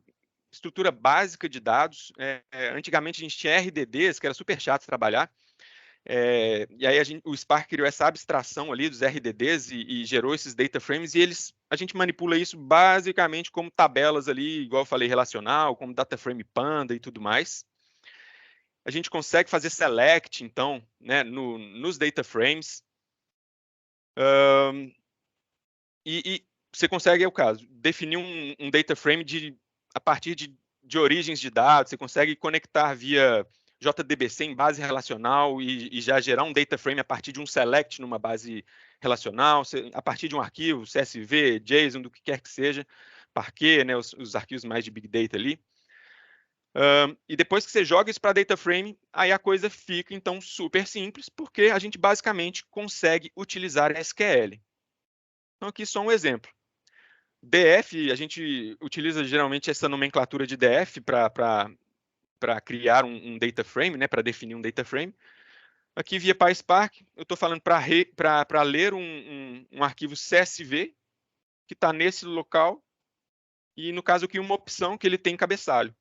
estrutura básica de dados. Antigamente a gente tinha RDDs, que era super chato de trabalhar. E aí o Spark criou essa abstração ali dos RDDs e gerou esses data frames, e a gente manipula isso basicamente como tabelas ali, igual eu falei, relacional, como data frame panda e tudo mais. A gente consegue fazer select, então, né, nos data frames. E você consegue, é o caso, definir um data frame a partir de origens de dados, você consegue conectar via JDBC em base relacional e já gerar um data frame a partir de um select numa base relacional, a partir de um arquivo, CSV, JSON, do que quer que seja, Parquet, né, os arquivos mais de Big Data ali. E depois que você joga isso para data frame, aí a coisa fica, então, super simples, porque a gente basicamente consegue utilizar SQL. Então, aqui só um exemplo. DF, a gente utiliza geralmente essa nomenclatura de DF para criar um data frame, né, para definir um data frame. Aqui via PySpark, eu estou falando para ler um arquivo CSV que está nesse local, e no caso aqui uma opção que ele tem cabeçalho.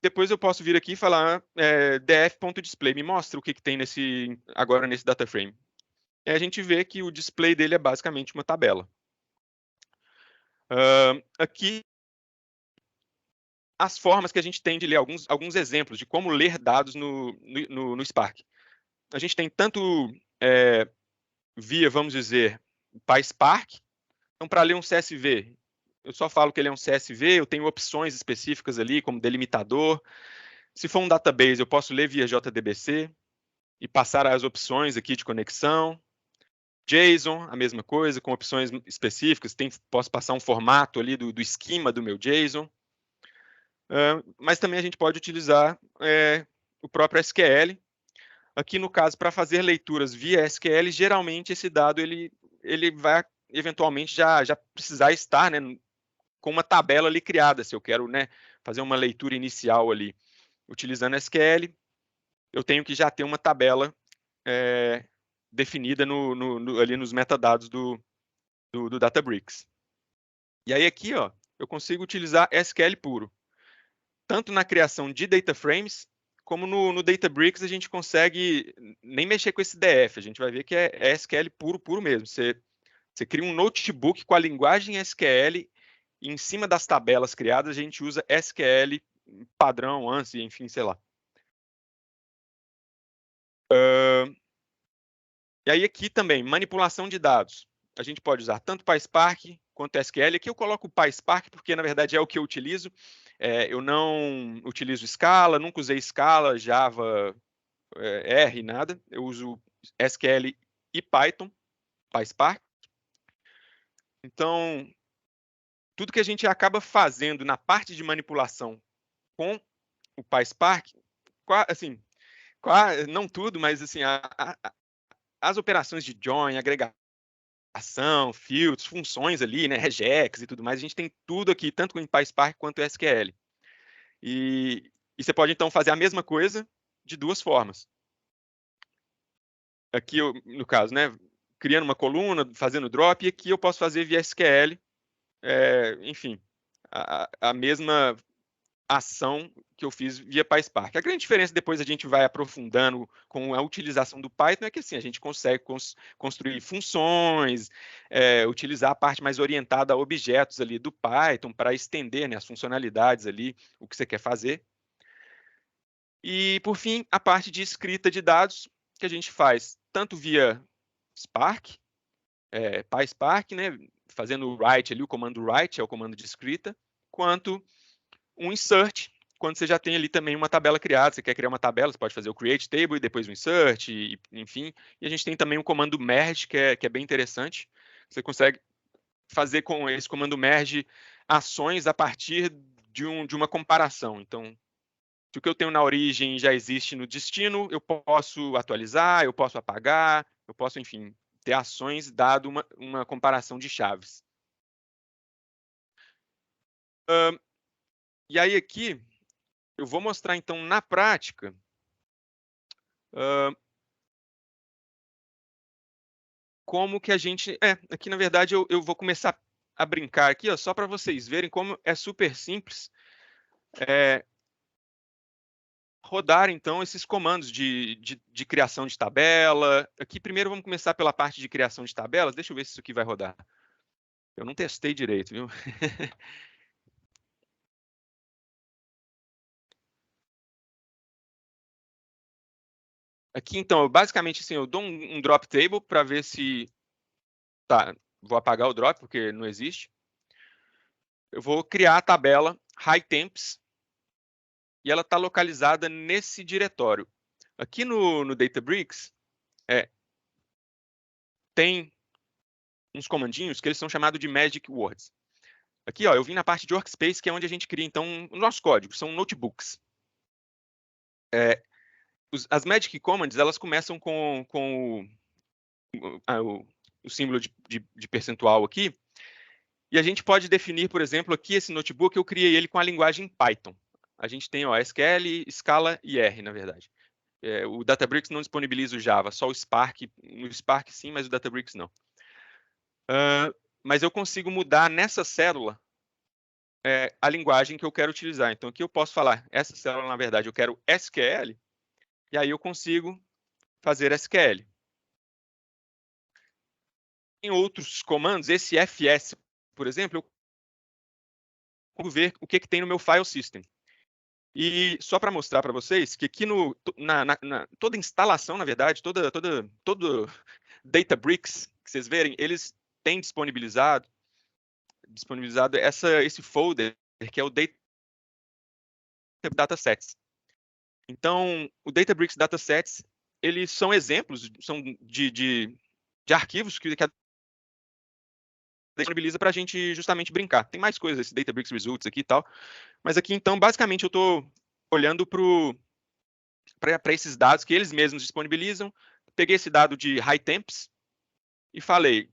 depois eu posso vir aqui e falar df.display, me mostra o que tem agora nesse data frame. E a gente vê que o display dele é basicamente uma tabela. Aqui, as formas que a gente tem de ler, alguns exemplos de como ler dados no Spark. A gente tem tanto via, vamos dizer, PySpark. Então, para ler um CSV, eu só falo que ele é um CSV, eu tenho opções específicas ali, como delimitador. Se for um database, eu posso ler via JDBC e passar as opções aqui de conexão. JSON, a mesma coisa, com opções específicas. Posso passar um formato ali do esquema do meu JSON. Mas também a gente pode utilizar o próprio SQL. Aqui, no caso, para fazer leituras via SQL, geralmente esse dado ele vai eventualmente já precisar estar, né, com uma tabela ali criada, se eu quero, né, fazer uma leitura inicial ali. Utilizando SQL, eu tenho que já ter uma tabela definida ali nos metadados do Databricks. E aí aqui, ó, eu consigo utilizar SQL puro. Tanto na criação de data frames, como no Databricks a gente consegue nem mexer com esse DF, a gente vai ver que é SQL puro mesmo. Você cria um notebook com a linguagem SQL e em cima das tabelas criadas a gente usa SQL padrão, ANSI, enfim, sei lá. E aí aqui também, manipulação de dados. A gente pode usar tanto PySpark quanto SQL. Aqui eu coloco o PySpark porque, na verdade, é o que eu utilizo. Eu não utilizo Scala, nunca usei Scala, Java, R, nada. Eu uso SQL e Python, PySpark. Então, tudo que a gente acaba fazendo na parte de manipulação com o PySpark, assim, não tudo, mas assim, as operações de join, agregação, filtros, funções ali, né, regex e tudo mais, a gente tem tudo aqui, tanto em PySpark quanto SQL. E você pode, então, fazer a mesma coisa de duas formas. Aqui, no caso, né, criando uma coluna, fazendo drop, e aqui eu posso fazer via SQL, enfim, a mesma ação que eu fiz via PySpark. A grande diferença, depois a gente vai aprofundando com a utilização do Python, é que assim, a gente consegue construir funções, utilizar a parte mais orientada a objetos ali do Python para estender, né, as funcionalidades ali, o que você quer fazer. E, por fim, a parte de escrita de dados, que a gente faz tanto via Spark, PySpark, né, fazendo o write ali, o comando write é o comando de escrita, quanto um insert, quando você já tem ali também uma tabela criada, você quer criar uma tabela, você pode fazer o create table e depois o insert, enfim. E a gente tem também o comando merge, que é bem interessante. Você consegue fazer com esse comando merge ações a partir de uma comparação. Então, se o que eu tenho na origem já existe no destino, eu posso atualizar, eu posso apagar, eu posso, enfim, ter ações dado uma comparação de chaves. E aí aqui, eu vou mostrar então na prática como que a gente... aqui na verdade eu vou começar a brincar aqui, ó, só para vocês verem como é super simples rodar então esses comandos de criação de tabela. Aqui primeiro vamos começar pela parte de criação de tabelas. Deixa eu ver se isso aqui vai rodar. Eu não testei direito, viu? Aqui, então, basicamente, assim, eu dou um drop table para ver se... Tá, vou apagar o drop, porque não existe. Eu vou criar a tabela hightemps, e ela está localizada nesse diretório. Aqui no Databricks, tem uns comandinhos que eles são chamados de Magic Words. Aqui, ó, eu vim na parte de Workspace, que é onde a gente cria, então, o nosso código, são notebooks. As Magic Commands, elas começam com o símbolo de percentual aqui, e a gente pode definir, por exemplo, aqui esse notebook, eu criei ele com a linguagem Python. A gente tem, ó, SQL, Scala e R, na verdade. O Databricks não disponibiliza o Java, só o Spark. No Spark sim, mas o Databricks não. Mas eu consigo mudar nessa célula a linguagem que eu quero utilizar. Então, aqui eu posso falar, essa célula, na verdade, eu quero SQL, e aí eu consigo fazer SQL. Em outros comandos, esse fs, por exemplo, eu consigo ver o que tem no meu file system. E só para mostrar para vocês que aqui toda instalação, na verdade, todo Databricks que vocês verem, eles têm disponibilizado esse folder que é o Datasets. Então, o Databricks Datasets, eles são exemplos, são de arquivos que a disponibiliza para a gente justamente brincar. Tem mais coisas, esse Databricks Results aqui e tal, mas aqui, então, basicamente, eu estou olhando para esses dados que eles mesmos disponibilizam, peguei esse dado de high temps e falei,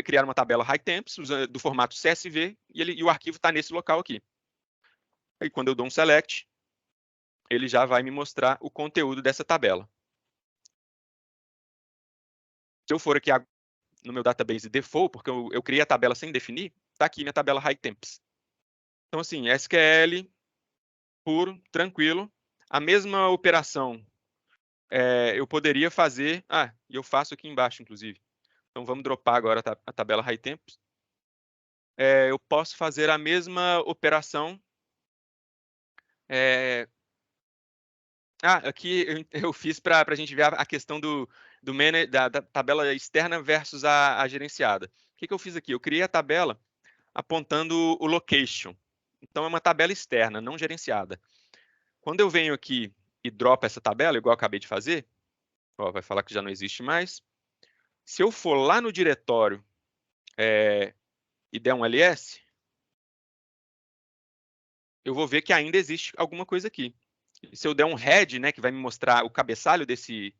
criar uma tabela high temps do formato CSV e o arquivo está nesse local aqui. Aí quando eu dou um select, ele já vai me mostrar o conteúdo dessa tabela. Se eu for aqui no meu database default, porque eu criei a tabela sem definir, está aqui minha tabela high temps. Então, assim, SQL puro, tranquilo. A mesma operação eu poderia fazer... e eu faço aqui embaixo, inclusive. Então, vamos dropar agora a tabela high temps. Eu posso fazer a mesma operação. Aqui eu fiz para a gente ver a questão da tabela externa versus a gerenciada. O que eu fiz aqui? Eu criei a tabela apontando o location. Então, é uma tabela externa, não gerenciada. Quando eu venho aqui e dropo essa tabela, igual eu acabei de fazer, vai falar que já não existe mais. Se eu for lá no diretório e der um ls, eu vou ver que ainda existe alguma coisa aqui. E se eu der um head, né, que vai me mostrar o cabeçalho se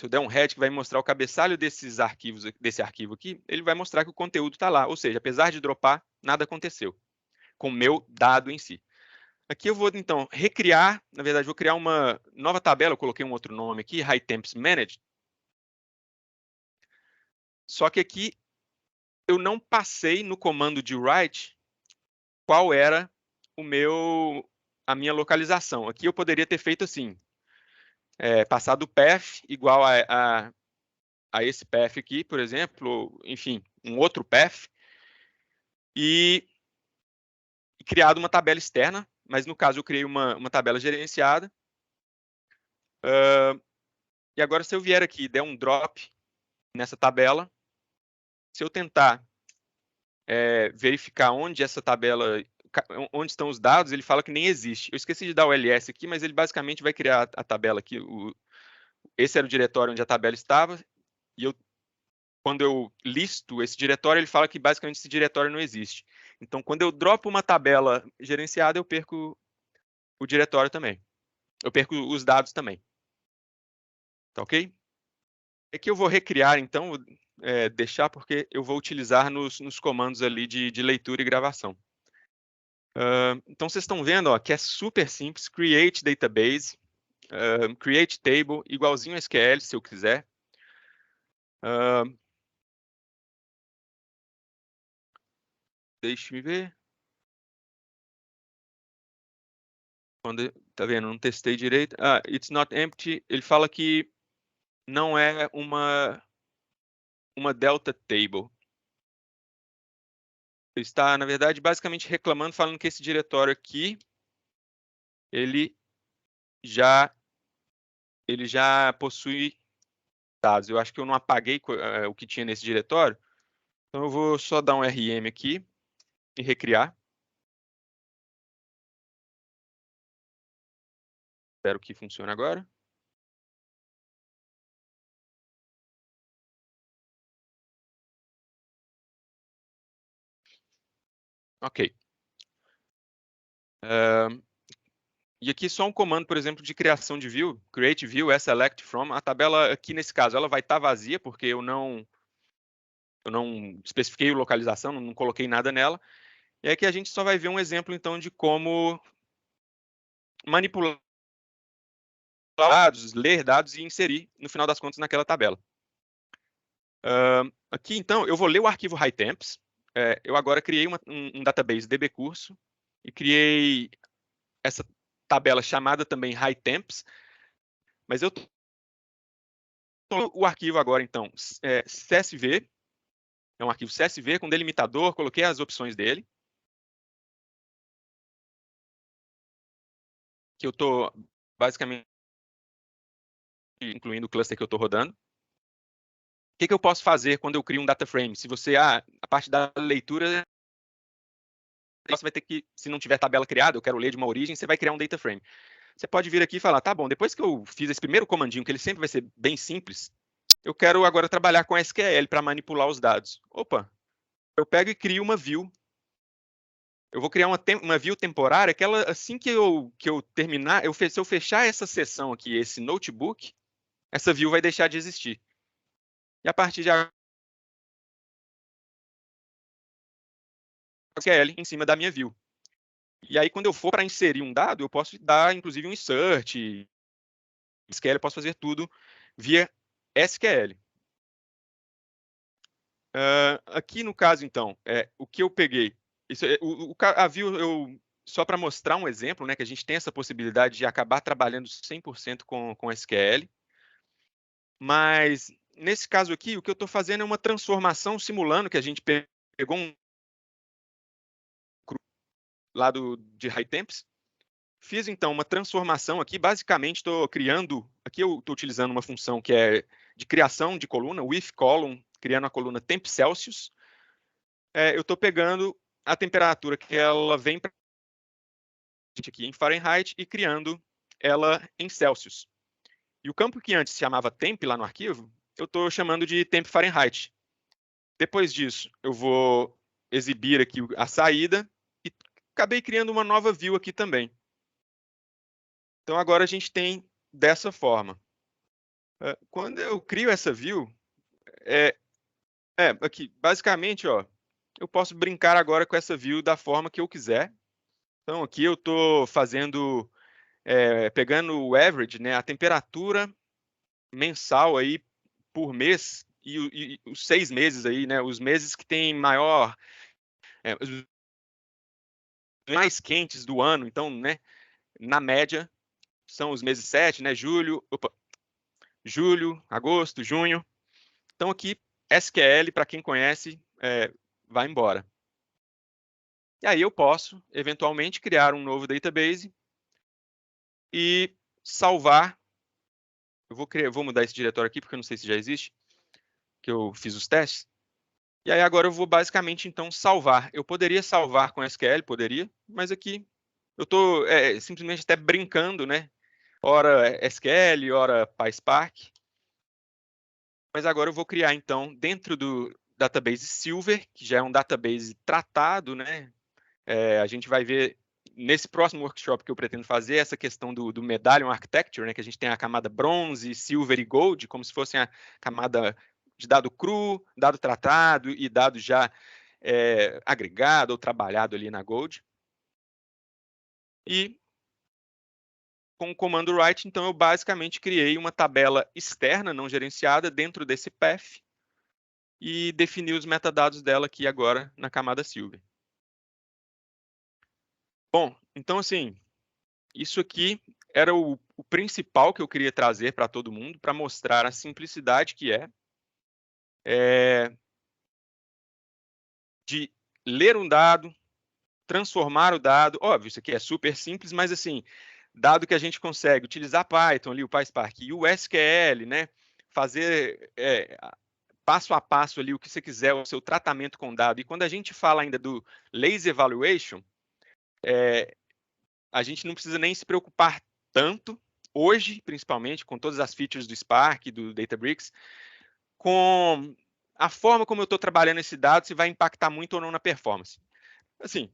eu der um head que vai me mostrar o cabeçalho desse arquivo aqui, ele vai mostrar que o conteúdo está lá. Ou seja, apesar de dropar, nada aconteceu com o meu dado em si. Aqui eu vou, então, recriar, na verdade, vou criar uma nova tabela, eu coloquei um outro nome aqui, High Temps Managed. Só que aqui eu não passei no comando de write qual era a minha localização. Aqui eu poderia ter feito assim, passar do path igual a esse path aqui, por exemplo, enfim, um outro path, e criado uma tabela externa, mas no caso eu criei uma tabela gerenciada. E agora, se eu vier aqui e der um drop nessa tabela, se eu tentar verificar onde essa tabela, onde estão os dados, ele fala que nem existe. Eu esqueci de dar o ls aqui, mas ele basicamente vai criar a tabela aqui. Esse era o diretório onde a tabela estava, e quando eu listo esse diretório, ele fala que basicamente esse diretório não existe. Então, quando eu dropo uma tabela gerenciada, eu perco o diretório também. Eu perco os dados também. Tá ok? Aqui eu vou recriar, então, deixar, porque eu vou utilizar nos comandos ali de leitura e gravação. Então, vocês estão vendo que é super simples. Create database, create table, igualzinho a SQL, se eu quiser. Deixe-me ver. Tá vendo? Não testei direito. It's not empty. Ele fala que não é uma delta table. Ele está, na verdade, basicamente reclamando, falando que esse diretório aqui, ele já possui dados. Eu acho que eu não apaguei o que tinha nesse diretório. Então, eu vou só dar um RM aqui e recriar. Espero que funcione agora. Ok. E aqui só um comando, por exemplo, de criação de view, create view, select from. A tabela aqui, nesse caso, ela vai estar vazia, porque eu não especifiquei a localização, não coloquei nada nela. E aqui a gente só vai ver um exemplo, então, de como manipular dados, ler dados e inserir, no final das contas, naquela tabela. Aqui, então, eu vou ler o arquivo HiTemps. Eu agora criei um database DB curso e criei essa tabela chamada também HiTemps, mas eu o arquivo agora, então, CSV, é um arquivo CSV com delimitador, coloquei as opções dele, que eu estou basicamente incluindo o cluster que eu estou rodando. O que eu posso fazer quando eu crio um data frame? Se você, a parte da leitura, você vai ter que, se não tiver tabela criada, eu quero ler de uma origem, você vai criar um data frame. Você pode vir aqui e falar, tá bom, depois que eu fiz esse primeiro comandinho, que ele sempre vai ser bem simples, eu quero agora trabalhar com SQL para manipular os dados. Opa, eu pego e crio uma view. Eu vou criar uma view temporária, que ela, assim que eu terminar, se eu fechar essa seção aqui, esse notebook, essa view vai deixar de existir. E a partir de agora, SQL em cima da minha view. E aí, quando eu for para inserir um dado, eu posso dar, inclusive, um insert, SQL, eu posso fazer tudo via SQL. Aqui no caso, então, o que eu peguei, a view, só para mostrar um exemplo, né, que a gente tem essa possibilidade de acabar trabalhando 100% com SQL, mas nesse caso aqui, o que eu estou fazendo é uma transformação simulando que a gente pegou um lá de HiTemps, fiz então uma transformação aqui, basicamente estou criando, aqui eu estou utilizando uma função que é de criação de coluna, with column, criando a coluna temp Celsius. Eu estou pegando a temperatura que ela vem para aqui em Fahrenheit e criando ela em Celsius. E o campo que antes se chamava temp lá no arquivo, eu estou chamando de temp Fahrenheit. Depois disso, eu vou exibir aqui a saída e acabei criando uma nova view aqui também. Então, agora a gente tem dessa forma. Quando eu crio essa view, aqui, basicamente, ó, eu posso brincar agora com essa view da forma que eu quiser. Então, aqui eu estou fazendo, pegando o average, né, a temperatura mensal aí por mês e os 6 meses aí, né, os meses que tem maior, os mais quentes do ano. Então, né, na média, são os meses 7, né, julho, agosto, junho. Então, aqui, SQL, para quem conhece, vai embora. E aí eu posso, eventualmente, criar um novo database e salvar. Eu vou mudar esse diretório aqui, porque eu não sei se já existe, que eu fiz os testes. E aí agora eu vou basicamente, então, salvar. Eu poderia salvar com SQL, poderia, mas aqui eu estou simplesmente até brincando, né? Ora SQL, ora PySpark. Mas agora eu vou criar, então, dentro do database Silver, que já é um database tratado, né? A gente vai ver nesse próximo workshop que eu pretendo fazer essa questão do Medallion Architecture, né? Que a gente tem a camada bronze, silver e gold, como se fosse a camada de dado cru, dado tratado e dado já agregado ou trabalhado ali na gold. E com o comando write, então, eu basicamente criei uma tabela externa não gerenciada dentro desse path e defini os metadados dela aqui agora na camada silver. Bom, então, assim, isso aqui era o principal que eu queria trazer para todo mundo, para mostrar a simplicidade que de ler um dado, transformar o dado. Óbvio, isso aqui é super simples, mas assim, dado que a gente consegue utilizar Python ali, o PySpark e o SQL, né, fazer passo a passo ali o que você quiser, o seu tratamento com dado. E quando a gente fala ainda do lazy evaluation, a gente não precisa nem se preocupar tanto, hoje, principalmente, com todas as features do Spark, do Databricks, com a forma como eu estou trabalhando esse dado, se vai impactar muito ou não na performance. Assim,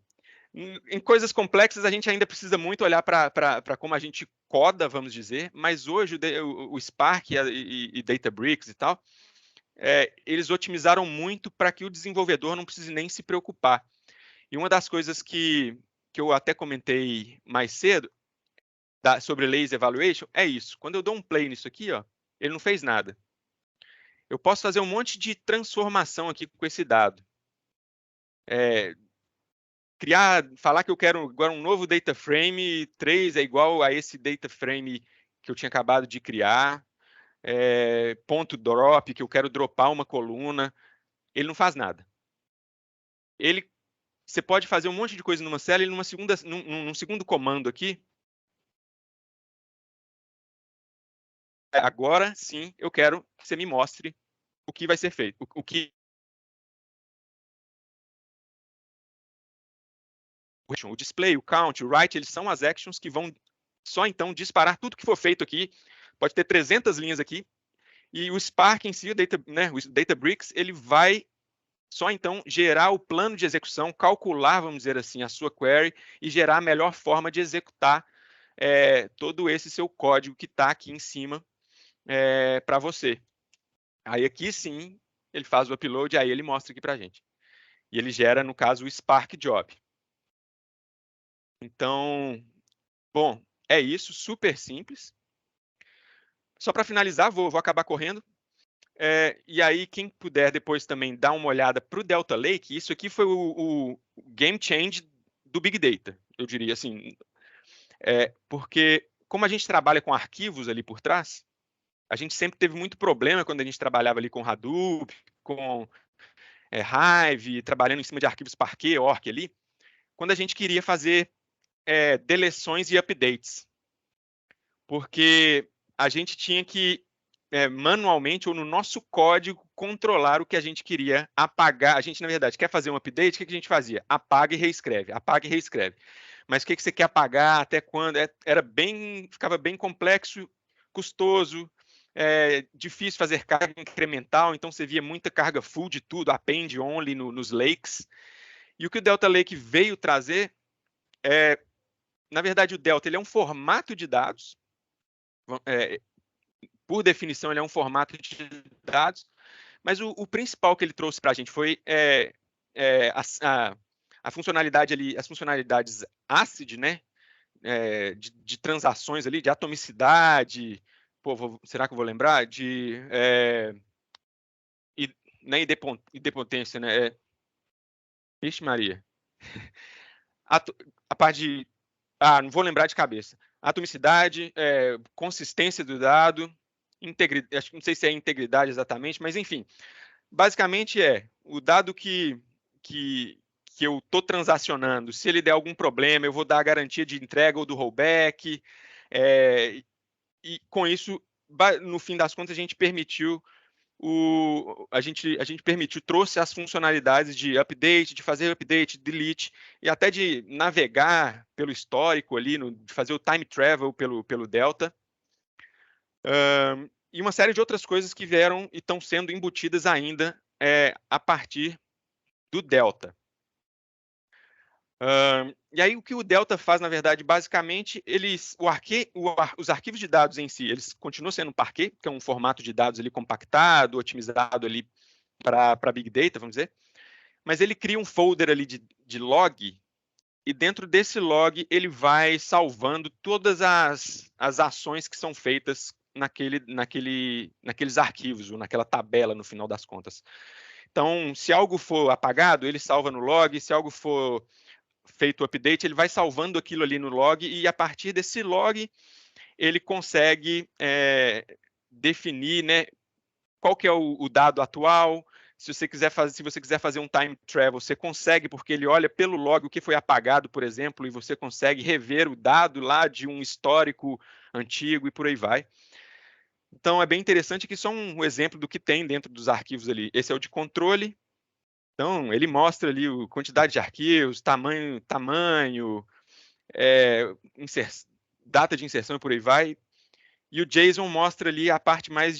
em coisas complexas, a gente ainda precisa muito olhar para como a gente coda, vamos dizer, mas hoje o Spark e Databricks e tal, eles otimizaram muito para que o desenvolvedor não precise nem se preocupar. E uma das coisas que eu até comentei mais cedo, sobre lazy evaluation, é isso. Quando eu dou um play nisso aqui, ó, ele não fez nada. eu posso fazer um monte de transformação aqui com esse dado. Falar que eu quero agora um novo data frame 3 é igual a esse data frame que eu tinha acabado de criar, ponto drop, que eu quero dropar uma coluna. Ele não faz nada. Você pode fazer um monte de coisa numa célula e num segundo comando aqui. Agora sim, eu quero que você me mostre o que vai ser feito. O display, o count, o write, eles são as actions que vão só então disparar tudo que for feito aqui. Pode ter 300 linhas aqui. E o Spark em si, o Databricks, ele vai só então gerar o plano de execução, calcular, vamos dizer assim, a sua query e gerar a melhor forma de executar todo esse seu código que está aqui em cima para você. Aí aqui sim, ele faz o upload, aí ele mostra aqui para a gente. E ele gera, no caso, o Spark Job. Então, bom, é isso, super simples. Só para finalizar, vou acabar correndo. E aí, quem puder depois também dar uma olhada para o Delta Lake, isso aqui foi o game change do Big Data, eu diria assim. Porque, como a gente trabalha com arquivos ali por trás, a gente sempre teve muito problema quando a gente trabalhava ali com Hadoop, com Hive, trabalhando em cima de arquivos Parquet, Orc ali, quando a gente queria fazer deleções e updates. Porque a gente tinha que manualmente ou no nosso código controlar o que a gente queria apagar. A gente, na verdade, quer fazer um update, o que a gente fazia? Apaga e reescreve, apaga e reescreve. Mas o que você quer apagar, até quando? Ficava bem complexo, custoso, difícil fazer carga incremental, então você via muita carga full de tudo, append only nos lakes. E o que o Delta Lake veio trazer na verdade, o Delta ele é um formato de dados, por definição, ele é um formato de dados, mas o principal que ele trouxe para a gente foi a funcionalidade ali, as funcionalidades ACID, né? De transações ali, de atomicidade, será que eu vou lembrar? Nem idempotência, né? Ixi, Maria. A parte de... não vou lembrar de cabeça. Atomicidade, consistência do dado, integridade, não sei se é integridade exatamente, mas enfim. Basicamente o dado que eu estou transacionando, se ele der algum problema, eu vou dar a garantia de entrega ou do rollback. E com isso, no fim das contas, a gente permitiu trouxe as funcionalidades de update, de fazer update, delete, e até de navegar pelo histórico ali, de fazer o time travel pelo Delta. E uma série de outras coisas que vieram e estão sendo embutidas ainda a partir do Delta. E aí o que o Delta faz, na verdade, basicamente, os arquivos de dados em si, eles continuam sendo Parquet, que é um formato de dados ali compactado, otimizado ali para Big Data, vamos dizer, mas ele cria um folder ali de log, e dentro desse log ele vai salvando todas as ações que são feitas naqueles arquivos, ou naquela tabela no final das contas. Então, se algo for apagado, ele salva no log, se algo for feito o update, ele vai salvando aquilo ali no log, e a partir desse log ele consegue definir, né, qual que é o dado atual. Se você quiser fazer um time travel, você consegue, porque ele olha pelo log o que foi apagado, por exemplo, e você consegue rever o dado lá de um histórico antigo e por aí vai. Então, é bem interessante que só um exemplo do que tem dentro dos arquivos ali. Esse é o de controle. Então, ele mostra ali a quantidade de arquivos, tamanho, data de inserção e por aí vai. E o JSON mostra ali a parte mais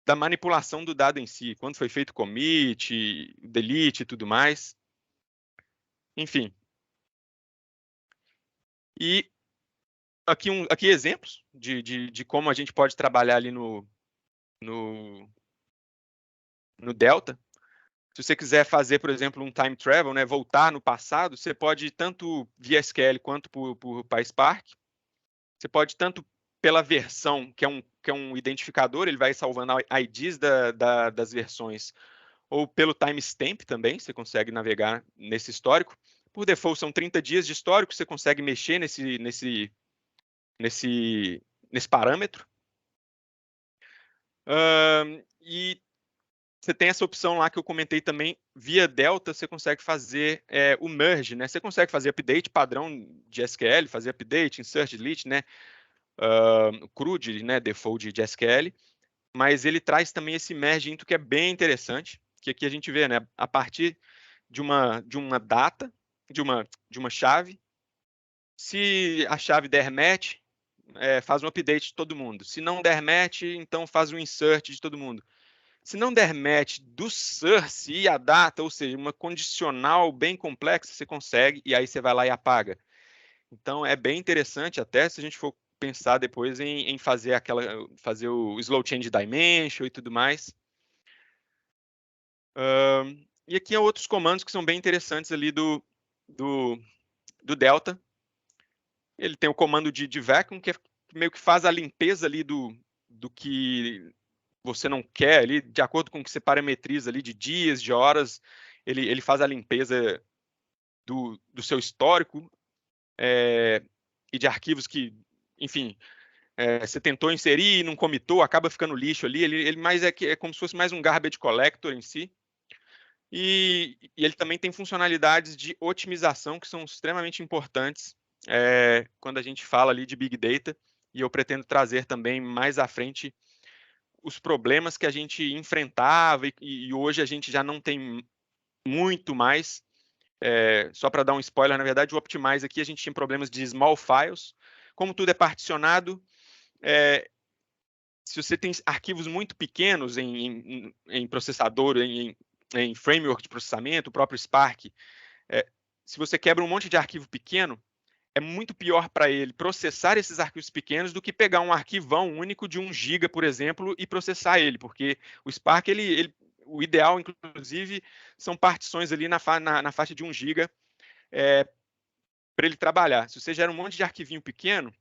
da manipulação do dado em si, quando foi feito commit, delete e tudo mais. Enfim. E aqui exemplos de como a gente pode trabalhar ali no Delta. Se você quiser fazer, por exemplo, um time travel, né, voltar no passado, você pode tanto via SQL quanto por PySpark. Você pode tanto pela versão, que é um identificador, ele vai salvando IDs das versões, ou pelo timestamp também, você consegue navegar nesse histórico. Por default, são 30 dias de histórico, você consegue mexer nesse parâmetro. E você tem essa opção lá que eu comentei também, via Delta, você consegue fazer o merge, né? Você consegue fazer update padrão de SQL, fazer update, insert, delete, né? CRUD, né? Default de SQL, mas ele traz também esse merge into que é bem interessante, que aqui a gente vê, né? A partir de uma data, de uma chave, se a chave der match, faz um update de todo mundo. Se não der match, então faz um insert de todo mundo. Se não der match do source e a data, ou seja, uma condicional bem complexa, você consegue, e aí você vai lá e apaga. Então, é bem interessante, até se a gente for pensar depois em fazer o slow change dimension e tudo mais. E aqui há outros comandos que são bem interessantes ali do Delta. Ele tem o comando de vacuum, que meio que faz a limpeza ali do que você não quer ali, de acordo com o que você parametriza ali de dias, de horas, ele faz a limpeza do seu histórico e de arquivos que, enfim, você tentou inserir e não comitou, acaba ficando lixo ali. Ele mais é como se fosse mais um garbage collector em si. E ele também tem funcionalidades de otimização que são extremamente importantes quando a gente fala ali de Big Data. E eu pretendo trazer também mais à frente os problemas que a gente enfrentava e hoje a gente já não tem muito mais. Só para dar um spoiler, na verdade, o Optimize aqui a gente tinha problemas de small files. Como tudo é particionado, se você tem arquivos muito pequenos em processador, em framework de processamento, o próprio Spark, se você quebra um monte de arquivo pequeno, é muito pior para ele processar esses arquivos pequenos do que pegar um arquivão único de 1 GB, por exemplo, e processar ele, porque o Spark, o ideal, inclusive, são partições ali na faixa de 1 GB para ele trabalhar. Se você gera um monte de arquivinho pequeno,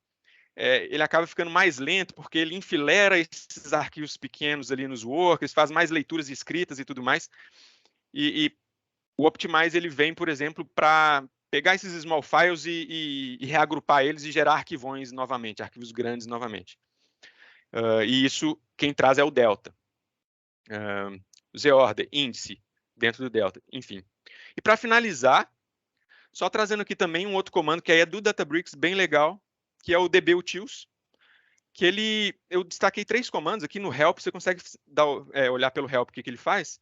ele acaba ficando mais lento, porque ele enfilera esses arquivos pequenos ali nos workers, faz mais leituras escritas e tudo mais. E o Optimize, ele vem, por exemplo, para pegar esses small files e reagrupar eles e gerar arquivões novamente, arquivos grandes novamente. E isso, quem traz é o Delta. Z-Order, índice, dentro do Delta, enfim. E para finalizar, só trazendo aqui também um outro comando que aí é do Databricks, bem legal, que é o dbutils, que eu destaquei 3 comandos aqui no help, você consegue olhar pelo help o que ele faz,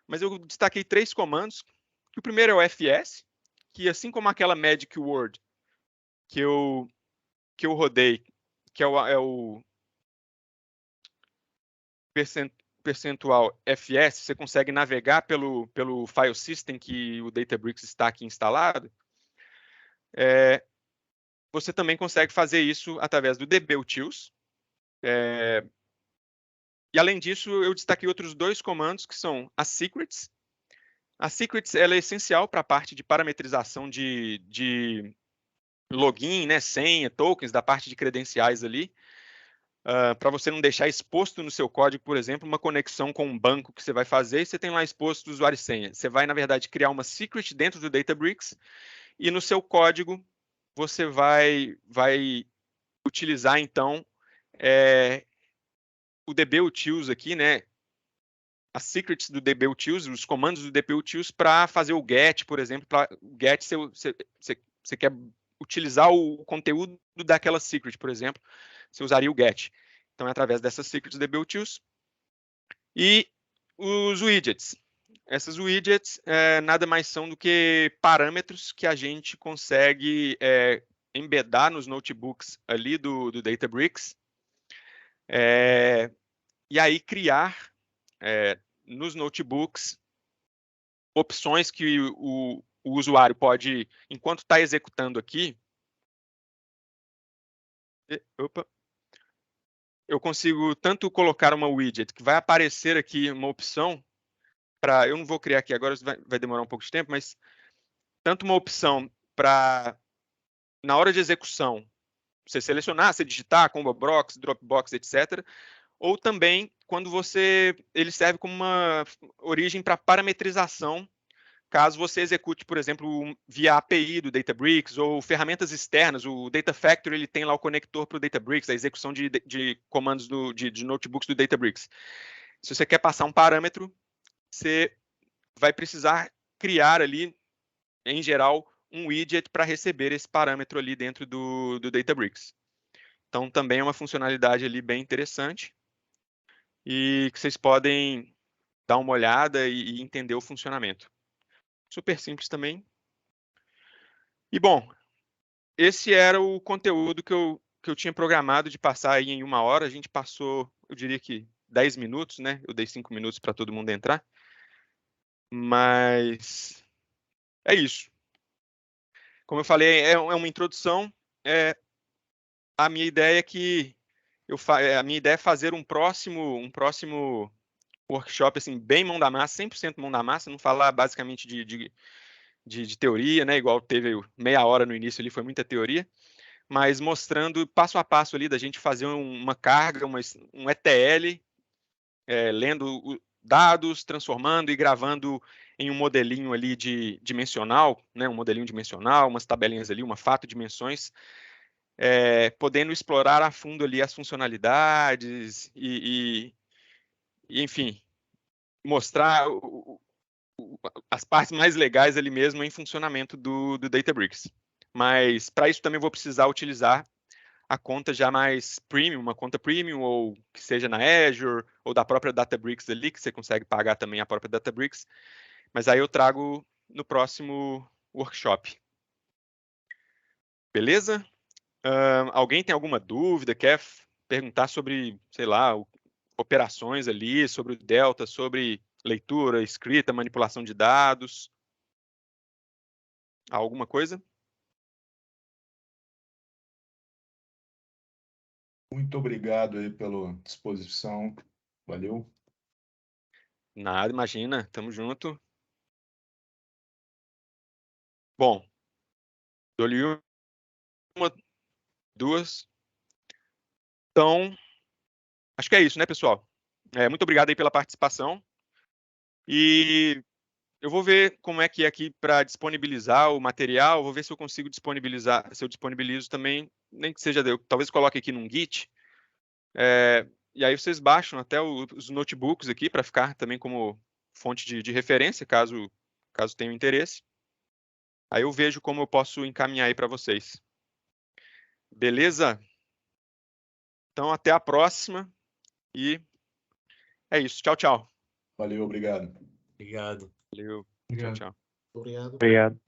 mas eu destaquei 3 comandos, que o primeiro é o fs, que assim como aquela Magic Word que eu rodei, que é o percentual fs, você consegue navegar pelo file system que o Databricks está aqui instalado, você também consegue fazer isso através do dbutils. E além disso, eu destaquei outros 2 comandos, que são as secrets. A secrets ela é essencial para a parte de parametrização de login, né, senha, tokens, da parte de credenciais ali, para você não deixar exposto no seu código, por exemplo, uma conexão com um banco que você vai fazer e você tem lá exposto o usuário e senha. Você vai, na verdade, criar uma secret dentro do Databricks e no seu código você vai utilizar, então, o dbutils aqui, né, as secrets do dbutils, os comandos do dbutils para fazer o get, por exemplo. Para o get, você quer utilizar o conteúdo daquela secret, por exemplo, você usaria o get. Então, é através dessas secrets do dbutils. E os widgets. Essas widgets nada mais são do que parâmetros que a gente consegue embedar nos notebooks ali do Databricks. E aí criar nos notebooks opções que o usuário pode, enquanto está executando aqui, eu consigo tanto colocar uma widget que vai aparecer aqui uma opção para, eu não vou criar aqui agora, vai demorar um pouco de tempo, mas tanto uma opção para, na hora de execução, você selecionar, você digitar, Combobox, Dropbox, etc. Ou também quando ele serve como uma origem para parametrização, caso você execute, por exemplo, via API do Databricks ou ferramentas externas. O Data Factory ele tem lá o conector para o Databricks, a execução de comandos de notebooks do Databricks. Se você quer passar um parâmetro, você vai precisar criar ali, em geral, um widget para receber esse parâmetro ali dentro do Databricks. Então, também é uma funcionalidade ali bem interessante e que vocês podem dar uma olhada e entender o funcionamento. Super simples também. E, bom, esse era o conteúdo que eu tinha programado de passar aí em 1 hora. A gente passou, eu diria que 10 minutos, né? Eu dei 5 minutos para todo mundo entrar. Mas é isso. Como eu falei, é uma introdução. A minha ideia é que a minha ideia é fazer um próximo workshop assim bem mão da massa, 100% mão da massa, não falar basicamente de teoria, né? Igual teve meia hora no início ali, foi muita teoria, mas mostrando passo a passo ali da gente fazer uma carga, um ETL, lendo dados, transformando e gravando em um modelinho ali dimensional, né? Um modelinho dimensional, umas tabelinhas ali, uma fato dimensões, podendo explorar a fundo ali as funcionalidades e enfim, mostrar as partes mais legais ali mesmo em funcionamento do Databricks. Mas para isso também vou precisar utilizar a conta já mais premium, uma conta premium, ou que seja na Azure, ou da própria Databricks ali, que você consegue pagar também a própria Databricks. Mas aí eu trago no próximo workshop. Beleza? Alguém tem alguma dúvida, quer perguntar sobre, sei lá, operações ali, sobre o Delta, sobre leitura, escrita, manipulação de dados? Alguma coisa?
Muito obrigado aí pela disposição. Valeu.
Nada, imagina. Tamo junto. Bom, dou-lhe uma, duas. Então, acho que é isso, né, pessoal? Muito obrigado aí pela participação. E eu vou ver como é que é aqui para disponibilizar o material. Vou ver se eu consigo disponibilizar, se eu disponibilizo também, nem que seja, talvez coloque aqui num Git. E aí vocês baixam até os notebooks aqui para ficar também como fonte de referência, caso tenham interesse. Aí eu vejo como eu posso encaminhar aí para vocês. Beleza? Então, até a próxima. E é isso. Tchau, tchau.
Valeu, obrigado.
Obrigado.
Valeu.
Obrigado.
Tchau, tchau.
Obrigado.
Obrigado.